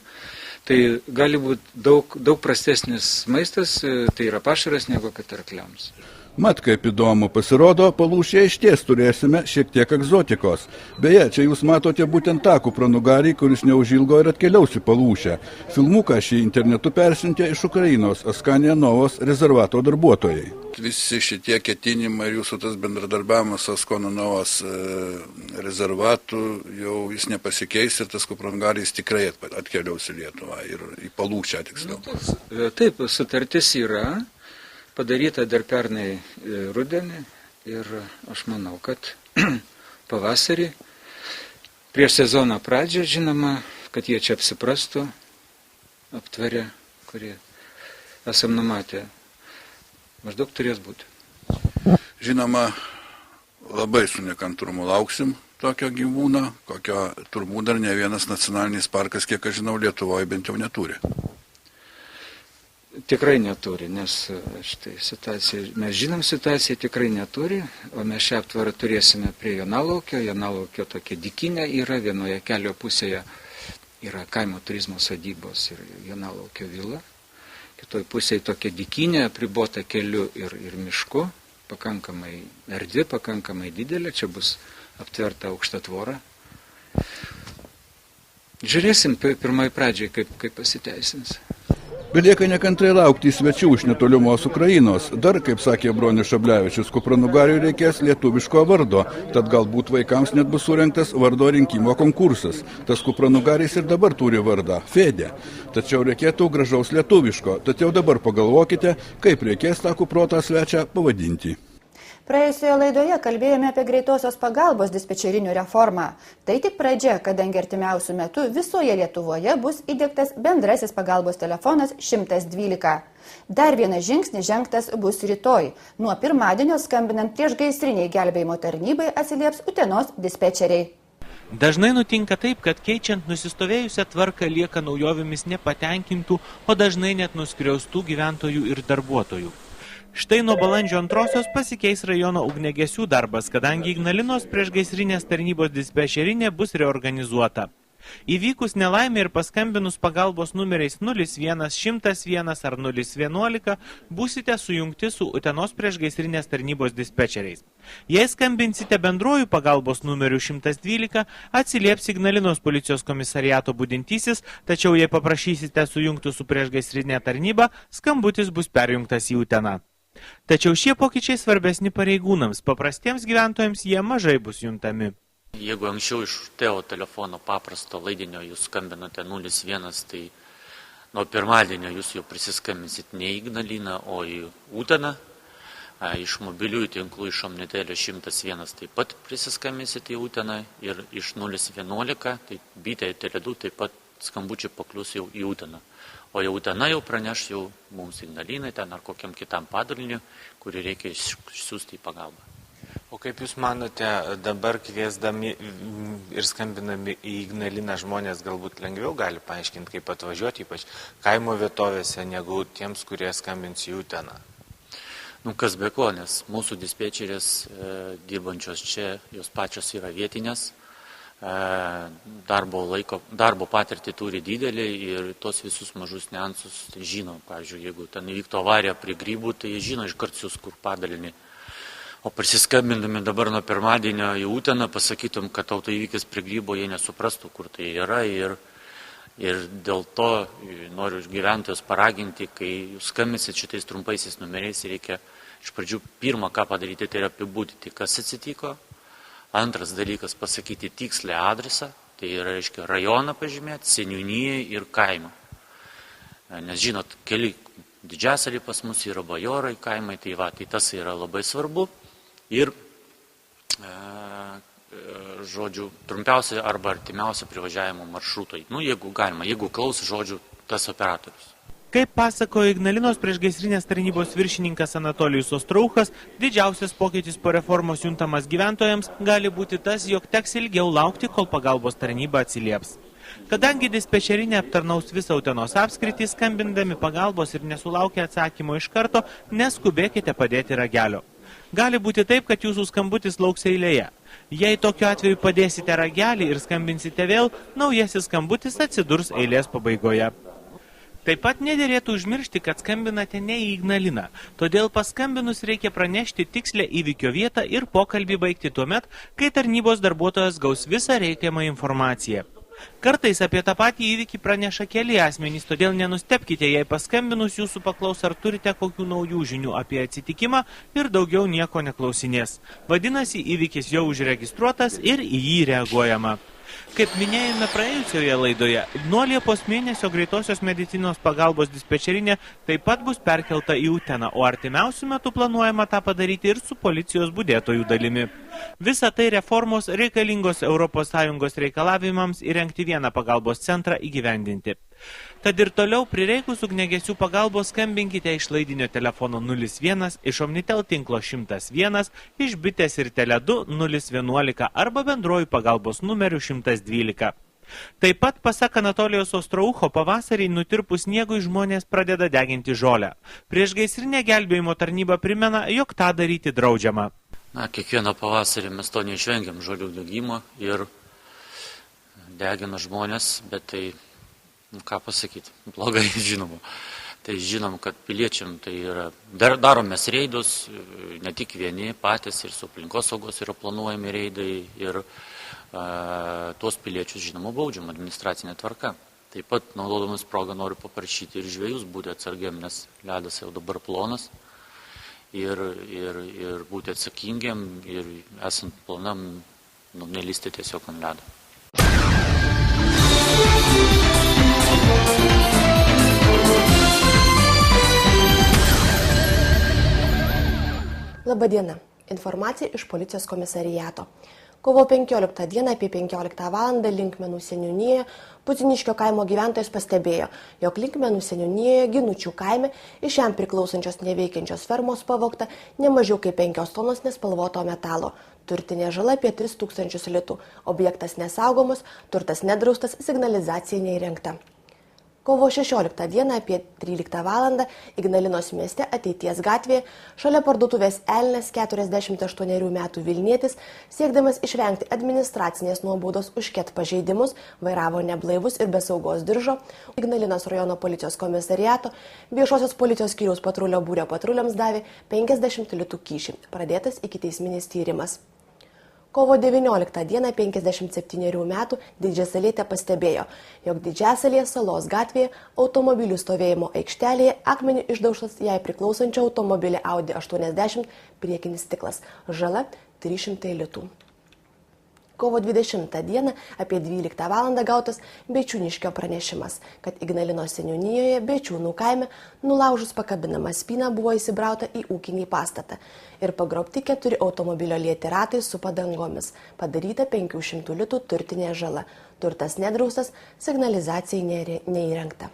Tai gali būti daug prastesnis maistas, tai yra pašaras, negu kad arkliams. Mat, kaip įdomu, pasirodo, Palūšėje išties turėsime šiek tiek egzotikos. Beje, čia jūs matote būtent tą kupranugarį, kuris neužilgo ir atkeliaus į Palūšę. Filmuką šį internetu persintė iš Ukrainos Askanija Novos rezervato darbuotojai. Visi šitie ketinimai ir jūsų tas bendradarbiavimas su Askanija Novos rezervatu, jau jis nepasikeis ir tas kupranugaris tikrai atkeliaus į Lietuvą ir į Palūšę tiksliau. Taip, sutartis yra padaryta dar pernai rudenį ir aš manau, kad pavasarį prieš sezono pradžią, žinoma, kad jie čia apsiprastų, aptveria, kurie esam numatę, maždaug turės būti. Žinoma, labai su nekantrumu lauksim tokio gyvūno, kokio turbūt dar ne vienas nacionalinis parkas, kiek aš žinau, Lietuvoje bent jau neturi. Tikrai neturi, nes mes žinom situaciją, tikrai neturi, o mes šią aptvarą turėsime prie Jonalaukio tokia dykinė yra, vienoje kelio pusėje yra kaimo turizmo sodybos ir Jonalaukio vila, kitoj pusėje tokia dykinė, apribota keliu ir mišku, pakankamai erdvi, pakankamai didelė, čia bus aptverta aukšta tvora. Žiūrėsim pirmai pradžiai, kaip pasiteisins. Belieka nekantrai laukti svečių iš netolimos Ukrainos. Dar, kaip sakė Bronius Šablevičius, kupranugariui reikės lietuviško vardo, tad galbūt vaikams net bus surengtas vardo rinkimo konkursas. Tas kupranugaris ir dabar turi vardą – Fedė. Tačiau reikėtų gražaus lietuviško, tad jau dabar pagalvokite, kaip reikės tą kuprotą svečią pavadinti. Praėjusioje laidoje kalbėjome apie greitosios pagalbos dispečerinių reformą. Tai tik pradžia, kadangi artimiausių metų visoje Lietuvoje bus įdiegtas bendrasis pagalbos telefonas 112. Dar vienas žingsnis žengtas bus rytoj. Nuo pirmadienio skambinant priešgaisriniai gelbėjimo tarnybai atsilieps Utenos dispečeriai. Dažnai nutinka taip, kad keičiant nusistovėjusią tvarką lieka naujovėmis nepatenkintų, o dažnai net nuskriaustų gyventojų ir darbuotojų. Štai nuo balandžio 2 pasikeis rajono ugniagesių darbas, kadangi Ignalinos priešgaisrinės tarnybos dispečerinė bus reorganizuota. Įvykus nelaimė ir paskambinus pagalbos numeriais 01, 101 ar 011 būsite sujungti su Utenos priešgaisrinės tarnybos dispečeriais. Jei skambinsite bendruoju pagalbos numeriu 112, atsilieps Ignalinos policijos komisariato budintysis, tačiau jei paprašysite sujungti su priešgaisrinė tarnyba, skambutis bus perjungtas į Uteną. Tačiau šie pokyčiai svarbesni pareigūnams, paprastiems gyventojams jie mažai bus juntami. Jeigu anksčiau iš tėvo telefono paprasto laidinio jūs skambinote 01, tai nuo pirmadienio jūs jau prisiskambinsit ne į Ignaliną, o į Uteną. Iš mobiliųjų tinklų iš Omnitelio 101 taip pat prisiskambinsit į Uteną ir iš 011, tai Bitė Tele2 taip pat skambučiai paklius jau į Uteną. O jau Utena jau praneš jau mums Ignalinai ten ar kokiam kitam padaliniu, kurį reikia išsiųsti į pagalbą. O kaip Jūs manote, dabar kviesdami ir skambinami į Ignaliną žmonės galbūt lengviau gali paaiškinti, kaip atvažiuoti, ypač kaimo vietovėse, negu tiems, kurie skambins į Uteną? Kas be ko, nes mūsų dispečerės dirbančios čia, jos pačios yra vietinės, darbo patirtį turi didelį ir tos visus mažus niuansus tai žino. Pavyzdžiui, jeigu ten įvyktų avarija prie grybų, tai jie žino iškart siųs kur padalinį. O prisiskambindami dabar nuo pirmadienio į Uteną pasakytum, kad autoįvykis prie grybo, jie nesuprastų, kur tai yra ir dėl to noriu gyventojus paraginti, kai jūs skambinsit šitais trumpaisiais numeriais, reikia iš pradžių pirmą ką padaryti, tai yra apibūdinti, kas atsitiko. Antras dalykas pasakyti tikslę adresą, tai yra, reiškia, rajoną pažymėti, seniūniją ir kaimą. Nes žinot, keli didžiasalį pas mus yra bajorai, kaimai, tai tas yra labai svarbu. Ir, žodžiu, trumpiausia arba artimiausia privažiavimo maršrutai. Jeigu galima, jeigu klaus žodžių tas operatorius. Kaip pasakojo Ignalinos priešgaisrinės tarnybos viršininkas Anatolijus Ostrauchas, didžiausias pokytis po reformos juntamas gyventojams gali būti tas, jog teks ilgiau laukti, kol pagalbos tarnyba atsilieps. Kadangi dispečerinė aptarnaus visą Utenos apskritį, skambindami pagalbos ir nesulaukę atsakymo iš karto, neskubėkite padėti ragelio. Gali būti taip, kad jūsų skambutis lauks eilėje. Jei tokiu atveju padėsite ragelį ir skambinsite vėl, naujasis skambutis atsidurs eilės pabaigoje. Taip pat nedėrėtų užmiršti, kad skambinate ne į Ignaliną, todėl paskambinus reikia pranešti tikslę įvykio vietą ir pokalbį baigti tuomet, kai tarnybos darbuotojas gaus visą reikiamą informaciją. Kartais apie tą patį įvykį praneša keli asmenys, todėl nenustepkite, jei paskambinus jūsų paklaus, ar turite kokių naujų žinių apie atsitikimą ir daugiau nieko neklausinės. Vadinasi, įvykis jau užregistruotas ir į jį reaguojama. Kaip minėjome praėjusioje laidoje, nuo Liepos mėnesio greitosios medicinos pagalbos dispečerinė taip pat bus perkelta į Uteną, o artimiausiu metu planuojama tą padaryti ir su policijos budėtojų dalimi. Visa tai reformos reikalingos ES reikalavimams įrengti vieną pagalbos centrą įgyvendinti. Tad ir toliau prireikus ugniagesių pagalbos skambinkite iš laidinio telefono 01, iš Omnitel tinklo 101, iš Bitės ir Tele2 011 arba bendruoju pagalbos numeriu 112. Taip pat, pasak Anatolijos Ostraucho, pavasarį nutirpus sniegui žmonės pradeda deginti žolę. Priešgaisrinė gelbėjimo tarnyba primena, jog tą daryti draudžiama. Kiekvieną pavasarį mes to neišvengiam žolių degimo ir degina žmonės, bet tai, ką pasakyti, blogai žinoma. Tai žinom, kad piliečiam tai yra, daromės reidus, ne tik vieni patys, ir su aplinkosaugos yra planuojami reidai ir tuos piliečius, žinoma, baudžiam administracinė tvarka. Taip pat, naudodamas progą, noriu paprašyti ir žvejus būti atsargiam, nes ledas jau dabar plonas ir būti atsakingiam ir esant plonam, nelysti tiesiog ant ledo. Labadiena. Informacija iš policijos komisariato. Kovo 15 dieną apie 15 valandą Linkmenų seniūnijoje Puziniškio kaimo gyventojas pastebėjo, jog Linkmenų seniūnijoje Ginučių kaime iš jam priklausančios neveikiančios fermos pavogta ne mažiau kaip 5 tonos nespalvoto metalo. Turtinė žala apie 3000 litų. Objektas nesaugomas, turtas nedraustas, signalizacija neįrengta. Kovo 16 dieną apie 13 valandą Ignalinos mieste Ateities gatvėje šalia parduotuvės Elnes 48 metų Vilnietis, siekdamas išvengti administracinės nuobaudos už ket pažeidimus, vairavo neblaivus ir be saugos diržo. Ignalinos rajono policijos komisariato viešosios policijos skyriaus patrulio būrio patruliams davė 50 litų kyšį. Pradėtas ikiteisminis tyrimas. Kovo 19 dieną 57 metų Didžiasalietė pastebėjo, jog Didžiasalėje Salos gatvėje automobilių stovėjimo aikštelėje akmenį išdaužtas jai priklausančio automobilį Audi 80 priekinis stiklas. Žala 300 litų. Kovo 20 dieną apie 12 valandą gautas Beičiūniškio pranešimas, kad Ignalinos seniūnijoje Beičiūnų kaime nulaužus pakabinamą spyną buvo įsibrauta į ūkinį pastatą ir pagrobti 4 automobilio lieti ratai su padangomis. Padaryta 500 litų turtinė žala. Turtas nedraustas, signalizacijai neįrengta.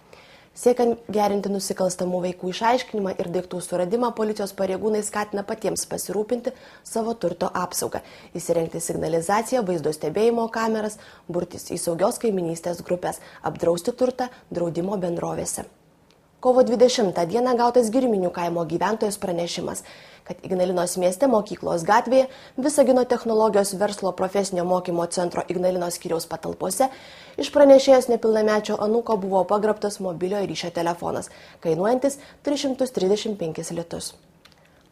Siekiant gerinti nusikalstamų vaikų išaiškinimą ir daiktų suradimą, policijos pareigūnai skatina patiems pasirūpinti savo turto apsaugą, įsirengti signalizaciją, vaizdo stebėjimo kameras, burtis į saugios kaiminystės grupės, apdrausti turtą draudimo bendrovėse. Kovo 20 dieną gautas Girminių kaimo gyventojos pranešimas, kad Ignalinos mieste mokyklos gatvėje Visagino technologijos verslo profesinio mokymo centro Ignalinos skyriaus patalpose iš pranešėjos nepilnamečio anūko buvo pagrobtas mobiliojo ryšio telefonas, kainuojantis 335 litus.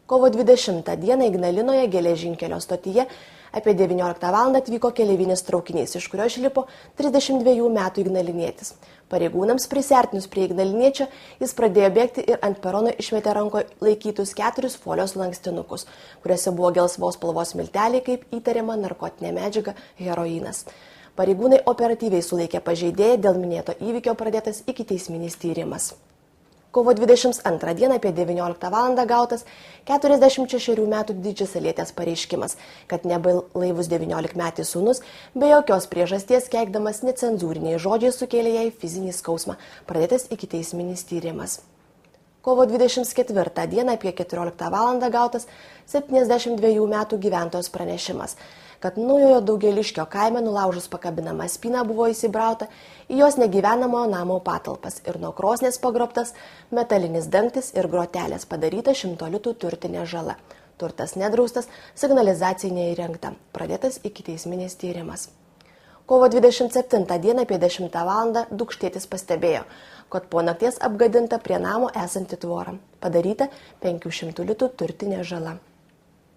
Kovo 20 dieną Ignalinoje geležinkelio stotyje apie 19 val. Atvyko keleivinis traukinys, iš kurio išlipo 32 metų ignalinietis. Pareigūnams prisiartinus prie ignaliniečio, jis pradėjo bėgti ir ant perono išmetė rankoje laikytus 4 folijos lankstinukus, kuriuose buvo gelsvos spalvos milteliai, kaip įtariama narkotinė medžiaga heroinas. Pareigūnai operatyviai sulaikė pažeidėją, dėl minėto įvykio pradėtas ikiteisminis tyrimas. Kovo 22 dieną apie 19 val. Gautas 46 metų Didžiasalietės pareiškimas, kad neblaivus 19-metis sūnus be jokios priežasties keikdamas necenzūriniai žodžiai sukėlė jai fizinį skausmą, pradėtas ikiteisminis tyrimas. Kovo 24 dieną apie 14 val. Gautas 72 metų gyventojos pranešimas, kad Naujojo Daugeliškio kaime nulaužus pakabinamą spyną buvo įsibrauta į jos negyvenamojo namo patalpas ir nuo krosnės pagrobtas metalinis dangtis ir grotelės padaryta 100 litų turtinė žala. Turtas nedraustas, signalizacija neįrengta, pradėtas ikiteisminis tyrimas. Kovo 27 dieną apie 10 val. Dukštėtis pastebėjo, kad po nakties apgadinta prie namo esanti tvora, padaryta 500 litų turtinė žala.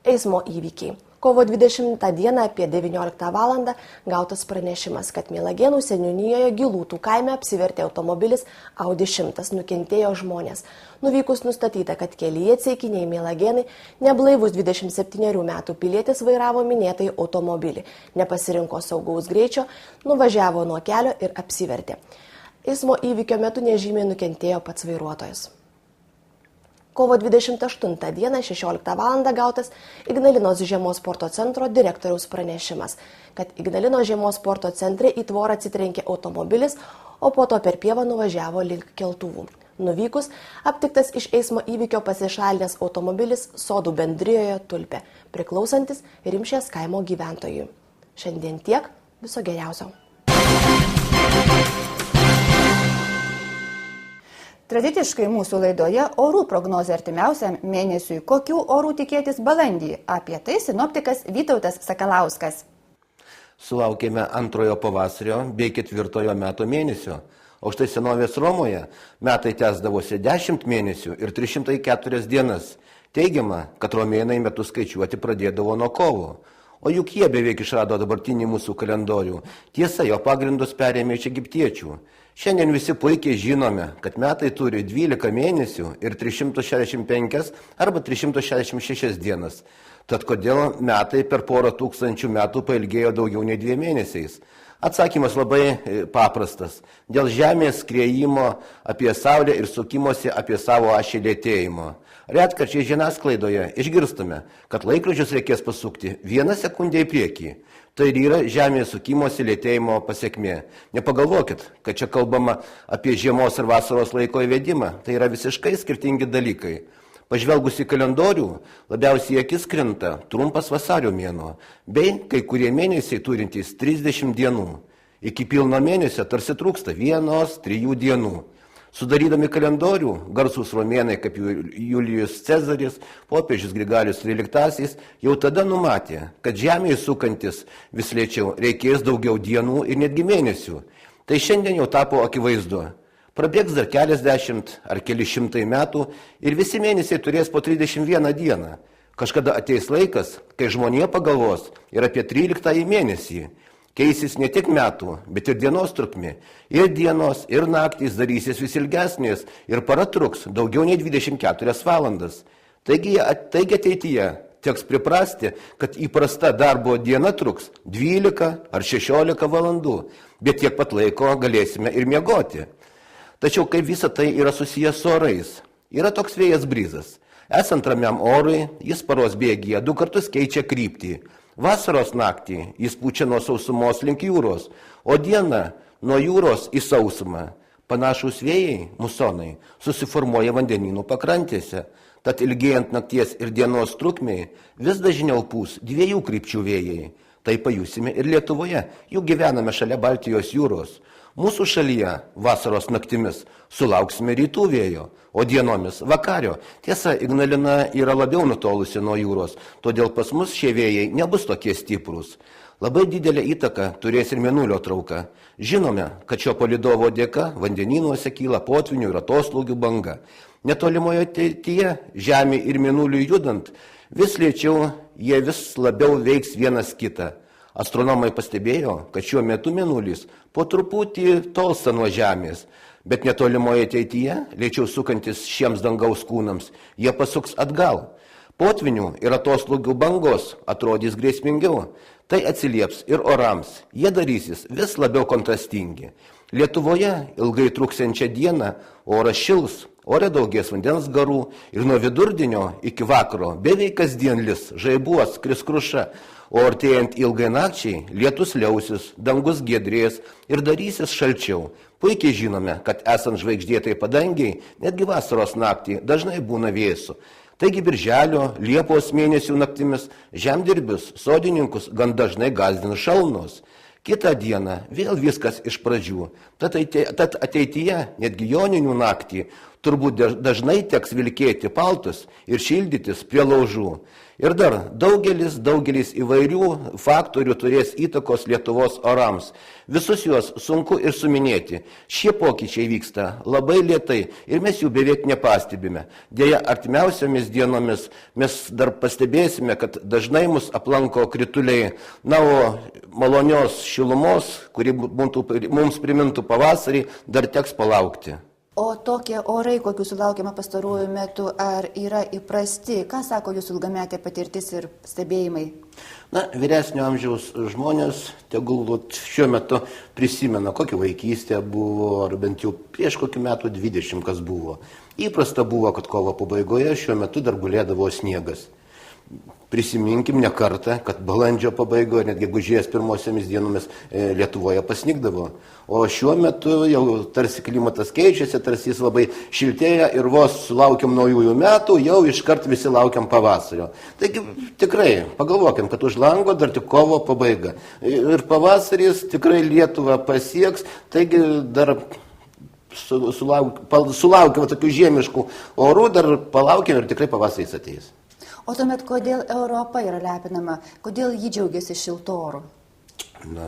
Eismo įvykiai. Kovo 20 dieną apie 19 val. Gautas pranešimas, kad Mielagėnų seniūnijoje Gilūtų kaime apsivertė automobilis Audi 100, nukentėjo žmonės. Nuvykus nustatyta, kad kelyje Ceikiniai Mielagėnai neblaivus 27 metų pilietis vairavo minėtai automobilį, nepasirinko saugaus greičio, nuvažiavo nuo kelio ir apsivertė. Eismo įvykio metu nežymiai nukentėjo pats vairuotojas. Kovo 28 dieną 16 val. Gautas Ignalinos žiemos sporto centro direktoriaus pranešimas, kad Ignalinos žiemos sporto centre į tvorą atsitrenkė automobilis, o po to per pievą nuvažiavo link keltuvų. Nuvykus, aptiktas iš eismo įvykio pasišalinęs automobilis Sodų bendrijoje Tulpė, priklausantis Rimšės kaimo gyventojui. Šiandien tiek, viso geriausio. Tradiciškai mūsų laidoje orų prognozė artimiausiam mėnesiui. Kokių orų tikėtis balandį? Apie tai sinoptikas Vytautas Sakalauskas. Sulaukėme antrojo pavasario bei ketvirtojo metų mėnesio. O štai senovės Romoje metai tęsdavosi 10 mėnesių ir 304 dienas. Teigiama, kad romėnai metus skaičiuoti pradėdavo nuo kovo. O juk jie beveik išrado dabartinį mūsų kalendorių. Tiesa, jo pagrindus perėmė iš egiptiečių. Šiandien visi puikiai žinome, kad metai turi 12 mėnesių ir 365 arba 366 dienas. Tad kodėl metai per porą tūkstančių metų pailgėjo daugiau nei 2 mėnesiais? Atsakymas labai paprastas. Dėl Žemės skriejimo apie Saulę ir sukimosi apie savo ašį lėtėjimo. Retkarčiai žiniasklaidoje išgirstame, kad laikrodžius reikės pasukti 1 sekundę į priekį. Tai yra Žemės sukimosi lėtėjimo pasiekmė. Nepagalvokit, kad čia kalbama apie žiemos ir vasaros laiko įvedimą. Tai yra visiškai skirtingi dalykai. Pažvelgus į kalendorių, labiausiai akis krinta trumpas vasario mėnuo, bei kai kurie mėnesiai turintys 30 dienų. Iki pilno mėnesio tarsi trūksta 1-3 dienų. Sudarydami kalendorių, garsūs romėnai kaip Julijus Cezaris, popiežius Grigalius XIII jau tada numatė, kad Žemėje sukantis vis lėčiau reikės daugiau dienų ir netgi mėnesių. Tai šiandien jau tapo akivaizdu. Prabėgs dar keliasdešimt ar keli šimtai metų ir visi mėnesiai turės po 31 dieną. Kažkada ateis laikas, kai žmonija pagalvos ir apie 13 mėnesį. Keisis ne tik metų, bet ir dienos trukmė. Ir dienos, ir naktys darysis vis ilgesnės ir para truks daugiau nei 24 valandas. Taigi ateityje teks priprasti, kad įprasta darbo diena truks 12 ar 16 valandų, bet tiek pat laiko galėsime ir miegoti. Tačiau kaip visa tai yra susijęs su orais? Yra toks vėjas brizas. Esant ramiam orui, jis paros bėgyje 2 kartus keičia kryptį. Vasaros naktį jis pučia nuo sausumos link jūros, o dieną nuo jūros į sausumą. Panašūs vėjai, musonai, susiformuoja vandenynų pakrantėse. Tad ilgėjant nakties ir dienos trukmei vis dažniau pūs 2 krypčių vėjai. Tai pajusime ir Lietuvoje, juk gyvename šalia Baltijos jūros. Mūsų šalyje vasaros naktimis sulauksime rytų vėjo, o dienomis vakario. Tiesa, Ignalina yra labiau nutolusi nuo jūros, todėl pas mus šie vėjai nebus tokie stiprūs. Labai didelę įtaką turės ir Mėnulio trauka. Žinome, kad šio palydovo dėka vandenynuose kyla potvinių ir atoslūgių banga. Netolimoje ateityje Žemė ir Mėnuliui judant, vis lėčiau jie vis labiau veiks vienas kitą. Astronomai pastebėjo, kad šiuo metu Mėnulis po truputį tolsta nuo Žemės, bet netolimoje ateityje, lėčiau sukantis šiems dangaus kūnams, jie pasuks atgal. Potvinių ir atoslūgių bangos atrodys grėsmingiau. Tai atsilieps ir orams. Jie darysis vis labiau kontrastingi. Lietuvoje ilgai truksiančią dieną oras šils, ore daugės vandens garų ir nuo vidurdienio iki vakaro beveik kasdien lis, žaibuos, kris kruša, o artėjant ilgai nakčiai lietus liausis, dangus giedrės ir darysis šalčiau. Puikiai žinome, kad esant žvaigždėtai padangiai, netgi vasaros naktį dažnai būna vėsu. Taigi birželio, liepos mėnesių naktimis žemdirbius, sodininkus gan dažnai gąsdina šalnos. Kitą dieną vėl viskas iš pradžių, tad ateityje, netgi joninių naktį, turbūt dažnai teks vilkėti paltus ir šildytis prie laužų. Ir dar daugelis įvairių faktorių turės įtakos Lietuvos orams. Visus juos sunku ir suminėti. Šie pokyčiai vyksta labai lėtai ir mes jų beveik nepastebime. Deja, artimiausiomis dienomis mes dar pastebėsime, kad dažnai mus aplanko krituliai. Na, o malonios šilumos, kuri mums primintų pavasarį, dar teks palaukti. O tokie orai, kokių sulaukiama pastaruoju metu, ar yra įprasti? Ką sako jūsų ilgametė patirtis ir stebėjimai? Na, vyresnio amžiaus žmonės tegul šiuo metu prisimena, kokia vaikystė buvo, ar bent jau prieš kokių metų 20 kas buvo. Įprasta buvo, kad kovo pabaigoje šiuo metu dar gulėdavo sniegas. Prisiminkim ne kartą, kad balandžio pabaigoje, netgi gegužės pirmosiomis dienomis Lietuvoje pasnigdavo. O šiuo metu jau tarsi klimatas keičiasi, tarsi jis labai šiltėja ir vos sulaukiam naujųjų metų, jau iškart visi laukiam pavasario. Taigi tikrai pagalvokim, kad už lango dar tik kovo pabaiga. Ir pavasaris tikrai Lietuvą pasieks, taigi dar sulaukiam tokių žiemiškų orų, dar palaukiam ir tikrai pavasaris ateis. O tuomet, kodėl Europa yra lepinama? Kodėl ji džiaugiasi šiltu oru? Na,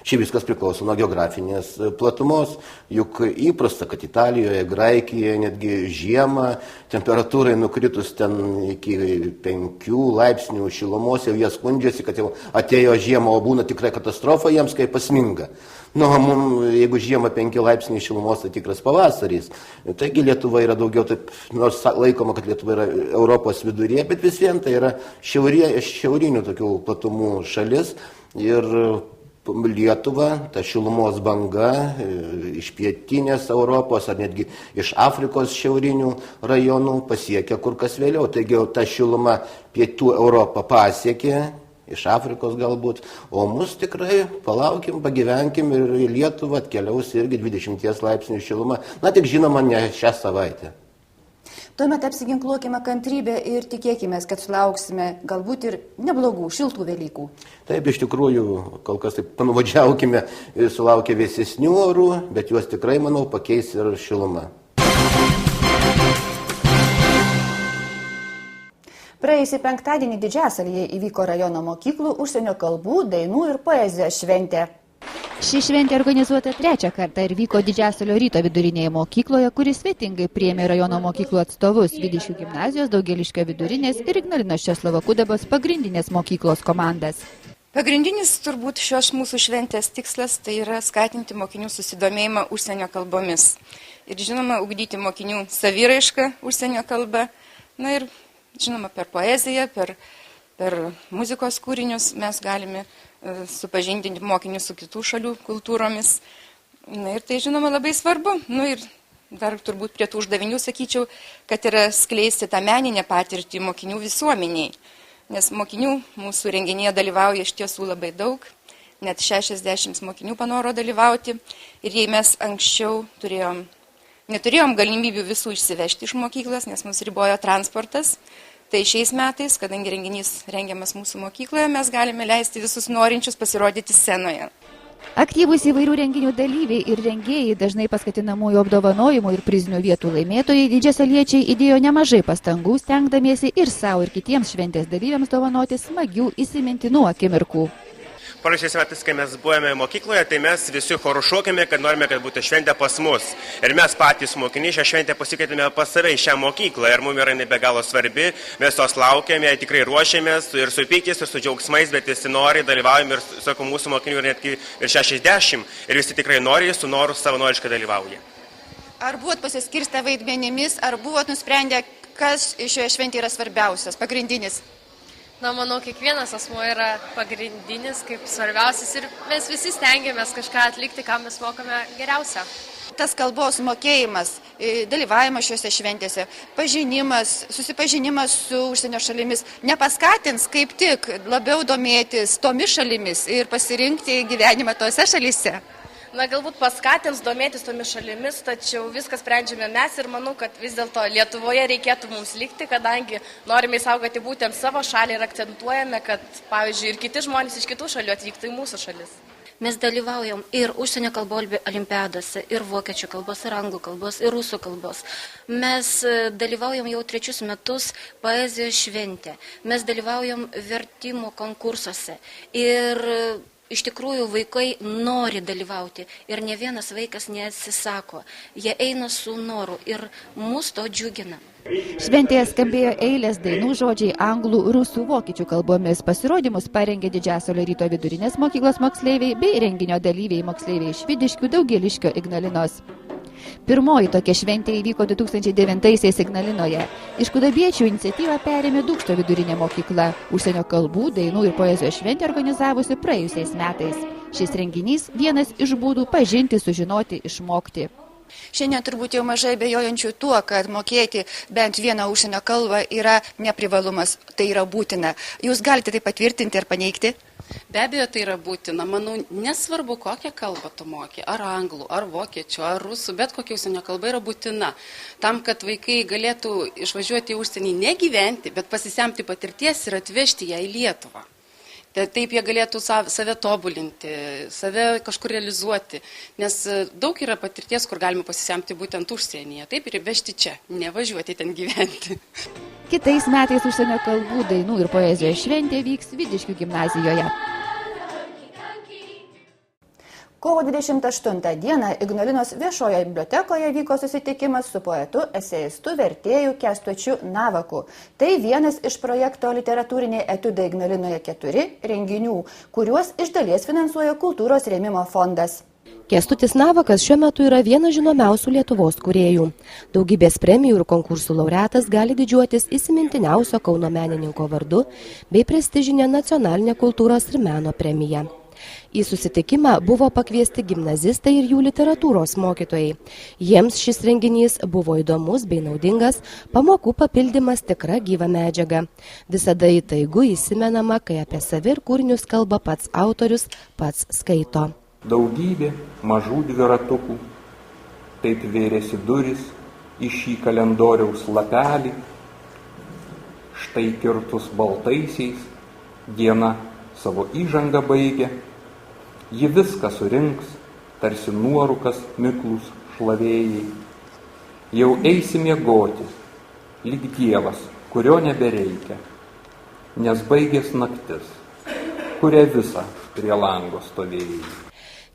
čia viskas priklauso nuo geografinės platumos, juk įprasta, kad Italijoje, Graikijoje netgi žiemą temperatūrai nukritus ten iki 5 laipsnių šilumos, jau jie skundžiasi, kad jau atėjo žiema, o būna tikrai katastrofa jiems, kai pasninga. Nu, jeigu žiema 5 laipsniai šilumos, tai tikras pavasarys. Taigi Lietuva yra daugiau, taip, nors laikoma, kad Lietuva yra Europos viduryje, bet vis vien tai yra šiaurinių tokių platumų šalis. Ir Lietuva, ta šilumos banga iš pietinės Europos ar netgi iš Afrikos šiaurinių rajonų pasiekia kur kas vėliau. Taigi ta šiluma pietų Europą pasiekė, iš Afrikos galbūt, o mus tikrai palaukim, pagyvenkim ir į Lietuvą atkeliaus irgi 20 laipsnių šiluma. Na, tik žinoma, ne šią savaitę. Tuomet apsiginkluokime kantrybę ir tikėkime, kad sulauksime galbūt ir neblogų, šiltų Velykų. Taip, iš tikrųjų, kol kas taip panuvadžiaukime, sulaukia vėsesnių orų, bet juos tikrai, manau, pakeis ir šiluma. Praėjusį penktadienį Didžiasalyje įvyko rajono mokyklų užsienio kalbų, dainų ir poezijos šventė. Ši šventė organizuota 3 kartą ir vyko Didžiasalio ryto vidurinėje mokykloje, kuris svetingai priėmė rajono mokyklų atstovus Vidišių gimnazijos, Daugėliškio vidurinės ir Ignalinos Česlovo Kudabos pagrindinės mokyklos komandas. Pagrindinis turbūt šios mūsų šventės tikslas tai yra skatinti mokinių susidomėjimą užsienio kalbomis. Ir žinoma, ugdyti mokinių saviraišką užsienio kalbą. Na ir žinoma, per poeziją, per muzikos kūrinius mes galime supažindinti mokinius su kitų šalių kultūromis. Na ir tai, žinoma, labai svarbu. Nu ir dar turbūt prie tų uždavinių sakyčiau, kad yra skleisti tą meninę patirtį mokinių visuomeniai. Nes mokinių mūsų renginėje dalyvauja iš tiesų labai daug. Net 60 mokinių panoro dalyvauti. Ir jei mes anksčiau neturėjom galimybių visų išsivežti iš mokyklos, nes mus ribojo transportas, tai šiais metais, kadangi renginys rengiamas mūsų mokykloje, mes galime leisti visus norinčius pasirodyti scenoje. Aktyvūs įvairių renginių dalyviai ir rengėjai, dažnai paskatinamųjų apdovanojimų ir prizinių vietų laimėtojai, didžiasaliečiai įdėjo nemažai pastangų, stengdamiesi ir savo ir kitiems šventės dalyviams dovanoti smagių įsimintinų akimirkų. Praėjusiais metais, kai mes buvome mokykloje, tai mes visi choru šokėme, kad norime, kad būtų šventė pas mus. Ir mes patys mokiniai šią šventę pasikvietėme pas save į šią mokyklą. Ir mums yra be galo svarbi, mes tos laukiame, tikrai ruošiamės ir su pyktis, ir su džiaugsmais, bet visi nori, dalyvaujame ir, sakau, mūsų mokinių yra netgi ir 60. Ir visi tikrai nori, su noru savanoriškai dalyvauja. Ar buvot pasiskirstę vaidmenimis, ar buvot nusprendę, kas šioje šventėje yra svarbiausias, pagrindinis? Na, manau, kiekvienas asmuo yra pagrindinis, kaip svarbiausias ir mes visi stengiamės kažką atlikti, ką mes mokame geriausia. Tas kalbos mokėjimas, dalyvavimas šiuose šventėse, pažinimas, susipažinimas su užsienio šalimis nepaskatins kaip tik labiau domėtis tomis šalimis ir pasirinkti gyvenimą tose šalyse. Na, galbūt paskatins domėtis tomis šalimis, tačiau viskas sprendžiame mes ir manau, kad vis dėlto Lietuvoje reikėtų mums likti, kadangi norime įsaugoti būtent savo šalį ir akcentuojame, kad, pavyzdžiui, ir kiti žmonės iš kitų šalių atvyktų į mūsų šalis. Mes dalyvaujam ir užsienio kalbų olimpiadose, ir vokiečių kalbos, ir anglų kalbos, ir rusų kalbos. Mes dalyvaujam jau 3 metus poezijos šventę. Mes dalyvaujam vertimo konkursuose. Ir iš tikrųjų vaikai nori dalyvauti ir ne vienas vaikas neatsisako. Jie eina su noru ir mus to džiugina. Šventėje skambėjo eilės dainų žodžiai anglų, rusų, vokiečių kalbomis. Pasirodymus parengė Didžiasalio ryto vidurinės mokyklos moksleiviai bei renginio dalyviai moksleiviai iš Vidiškių, Daugėliškio, Ignalinos. Pirmoji tokia šventė įvyko 2009-aisiais Ignalinoje. Iš kudabiečių iniciatyvą perėmė Dūkšto vidurinė mokykla. Užsienio kalbų, dainų ir poezijos šventė organizavusi praėjusiais metais. Šis renginys vienas iš būdų pažinti, sužinoti, išmokti. Šiandien turbūt jau mažai abejojančių tuo, kad mokėti bent vieną užsienio kalbą yra neprivalumas, tai yra būtina. Jūs galite tai patvirtinti ir paneigti? Be abejo, tai yra būtina. Manau, nesvarbu, kokią kalbą tu moki, ar anglų, ar vokiečių, ar rusų, bet kokia užsienio kalba yra būtina. Tam, kad vaikai galėtų išvažiuoti į užsienį negyventi, bet pasisemti patirties ir atvežti ją į Lietuvą. Taip jie galėtų save tobulinti, save kažkur realizuoti, nes daug yra patirties, kur galime pasisemti būtent užsienyje, taip ir vežti čia, nevažiuoti ten gyventi. Kitais metais užsienio kalbų, dainų ir poezijos šventė vyks Vidiškių gimnazijoje. Kovo 28 dieną Ignalinos viešojoje bibliotekoje vyko susitikimas su poetu, eseistu, vertėju Kęstučiu Navaku. Tai vienas iš projekto literatūriniai etiudai Ignalinoje 4 renginių, kuriuos iš dalies finansuoja Kultūros rėmimo fondas. Kęstutis Navakas šiuo metu yra vienas žinomiausių Lietuvos kūrėjų. Daugybės premijų ir konkursų laureatas gali didžiuotis įsimintiniausio Kauno menininko vardu bei prestižinę nacionalinę kultūros ir meno premiją. Į susitikimą buvo pakviesti gimnazistai ir jų literatūros mokytojai. Jiems šis renginys buvo įdomus bei naudingas, pamokų papildymas tikra gyva medžiaga. Visada įtaigu įsimenama, kai apie save ir kūrinius kalba pats autorius, pats skaito. Daugybė mažų dviratukų, taip vėrėsi duris į šį kalendoriaus lapelį. Štai kirtus baltaisiais, diena savo įžangą baigė. Ji viską surinks, tarsi nuorukas miklus šlavėjai. Jau eisi miegoti, lyg dievas, kurio nebereikia, nes baigės naktis, kuria visą prie lango stovėjai.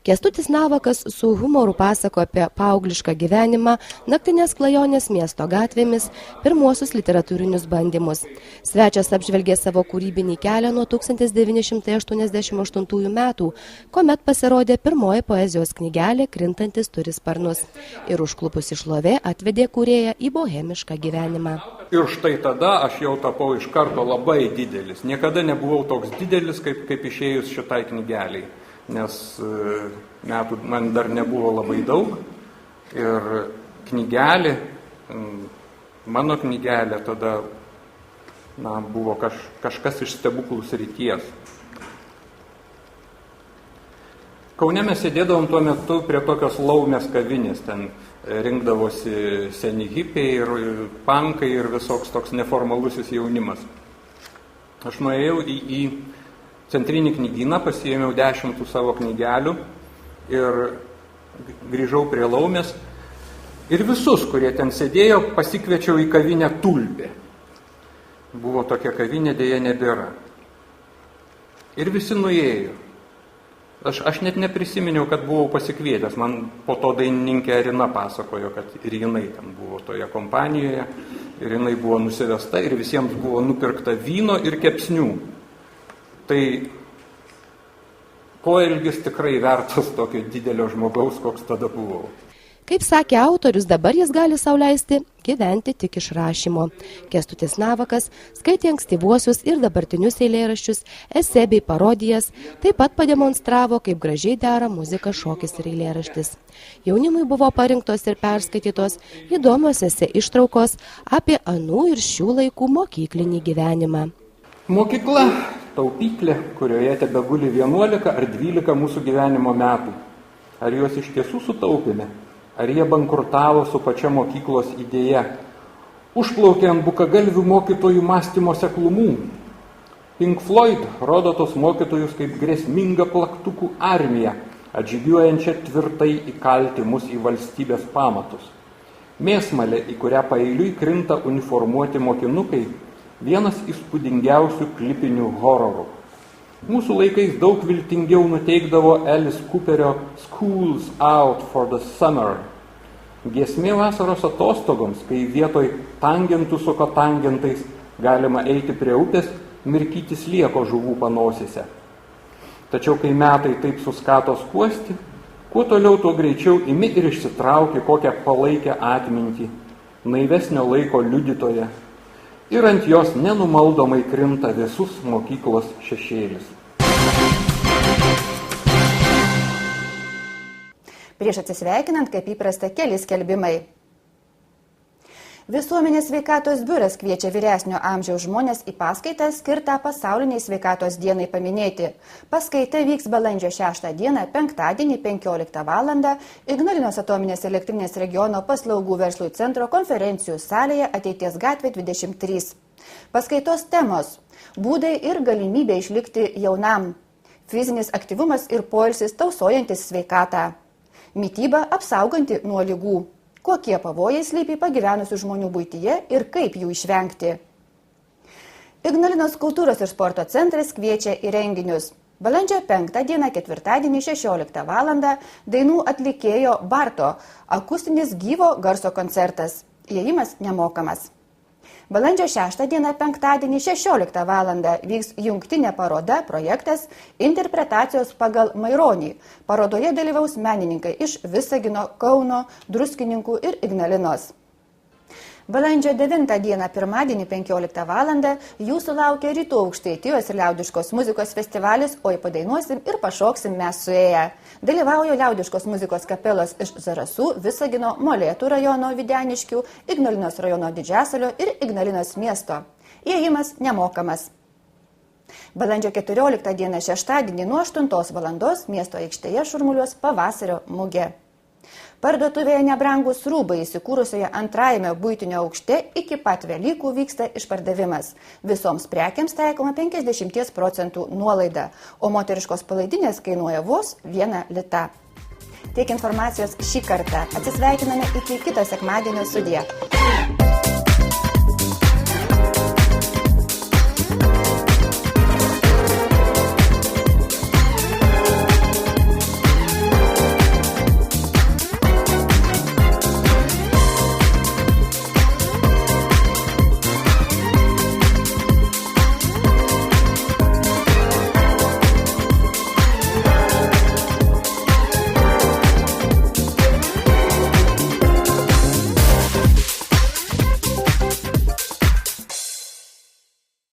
Kęstutis Navakas su humoru pasako apie paauglišką gyvenimą, naktinės klajonės miesto gatvėmis, pirmuosius literatūrinius bandymus. Svečias apžvelgė savo kūrybinį kelią nuo 1988 metų, kuomet pasirodė pirmoji poezijos knygelė Krintantis turi sparnus. Ir užklupusi šlovė atvedė kūrėją į bohemišką gyvenimą. Ir štai tada aš jau tapau iš karto labai didelis. Niekada nebuvau toks didelis, kaip išėjus šitai knygeliai. Nes metų man dar nebuvo labai daug ir knygelė, mano knygelė tada buvo kažkas iš stebuklų srities. Kaune mes sėdėdavom tuo metu prie tokios laumės kavinės, ten rinkdavosi seni hipiai ir pankai ir visoks toks neformalusis jaunimas. Aš nuėjau į centrinį knygyną, pasiėmiau 10 savo knygelių ir grįžau prie laumės ir visus, kurie ten sėdėjo, pasikviečiau į kavinę Tulpė. Buvo tokia kavinė, dėja nebėra. Ir visi nuėjo. Aš net neprisiminiau, kad buvau pasikvietęs. Man po to dainininkė Arina pasakojo, kad ir jinai ten buvo toje kompanijoje, ir jinai buvo nusivesta ir visiems buvo nupirkta vyno ir kepsnių. Tai poelgis tikrai vertas tokio didelio žmogaus, koks tada buvau. Kaip sakė autorius, dabar jis gali sau leisti gyventi tik iš rašymo. Kęstutis Navakas skaitė ankstyvuosius ir dabartinius eilėraščius, esė bei parodijas, taip pat pademonstravo, kaip gražiai dera muzika, šokis ir eilėraštis. Jaunimui buvo parinktos ir perskaitytos įdomios esė ištraukos apie anų ir šių laikų mokyklinį gyvenimą. Mokykla – taupyklė, kurioje tebeguli 11 ar 12 mūsų gyvenimo metų. Ar juos iš tiesų sutaupėme? Ar jie bankrutavo su pačia mokyklos idėja? Užplaukė ant bukagalvių mokytojų mąstymo seklumų. Pink Floyd rodo tos mokytojus kaip grėsmingą plaktukų armiją, atžygiuojančią tvirtai įkalti mus į valstybės pamatus. Mėsmalė, į kurią paeiliui krinta uniformuoti mokinukai, vienas įspūdingiausių klipinių hororų. Mūsų laikais daug viltingiau nuteikdavo Alice Cooperio School's Out for the Summer. Giesmė vasaros atostogoms, kai vietoj tangentų su kotangentais galima eiti prie upės, mirkyti slieko žuvų panosėse. Tačiau kai metai taip suskato skuosti, kuo toliau, tuo greičiau imi ir išsitrauki kokią palaikę atmintį, naivesnio laiko liudytoją. Ir ant jos nenumaldomai krinta visus mokyklos šešėlis. Prieš atsisveikinant, kaip įprasta, keli skelbimai. Visuomenės sveikatos biuras kviečia vyresnio amžiaus žmonės į paskaitą skirtą pasauliniai sveikatos dienai paminėti. Paskaita vyks balandžio 6 dieną, penktadienį 15 val. Ignalinos atominės elektrinės regiono paslaugų verslų centro konferencijų salėje Ateities gatvė 23. Paskaitos temos – būdai ir galimybė išlikti jaunam, fizinis aktyvumas ir poilsis tausojantis sveikatą, mityba apsauganti nuo ligų. Kokie pavojai slypi pagyvenusių žmonių buityje ir kaip jų išvengti. Ignalinos kultūros ir sporto centras kviečia į renginius. Balandžio 5 dieną, ketvirtadienį 16 val. Dainų atlikėjo Barto akustinis gyvo garso koncertas. Įėjimas nemokamas. Balandžio 6 dieną, penktadienį 16 val. Vyks jungtinė paroda projektas Interpretacijos pagal Maironį. Parodoje dalyvaus menininkai iš Visagino, Kauno, Druskininkų ir Ignalinos. Balandžio 9 dieną, pirmadienį 15 val. Jūsų laukia Rytų Aukštaitijos ir liaudiškos muzikos festivalis, o padainuosim ir pašoksim mes suėję. Dalyvauja liaudiškos muzikos kapelos iš Zarasų, Visagino, Molėtų rajono Videniškių, Ignalinos rajono Didžiasalio ir Ignalinos miesto. Įėjimas nemokamas. Balandžio 14 dieną, šeštadienį nuo 8 val. Miesto aikštėje šurmuliuos pavasario mugė. Parduotuvėje nebrangus rūbai įsikūrusioje antrajame buitinio aukšte iki pat Velykų vyksta išpardavimas. Visoms prekiams taikoma 50% nuolaida, o moteriškos palaidinės kainuoja vos 1 litą. Tiek informacijos šį kartą. Atsisveikiname iki kito sekmadienio sudie.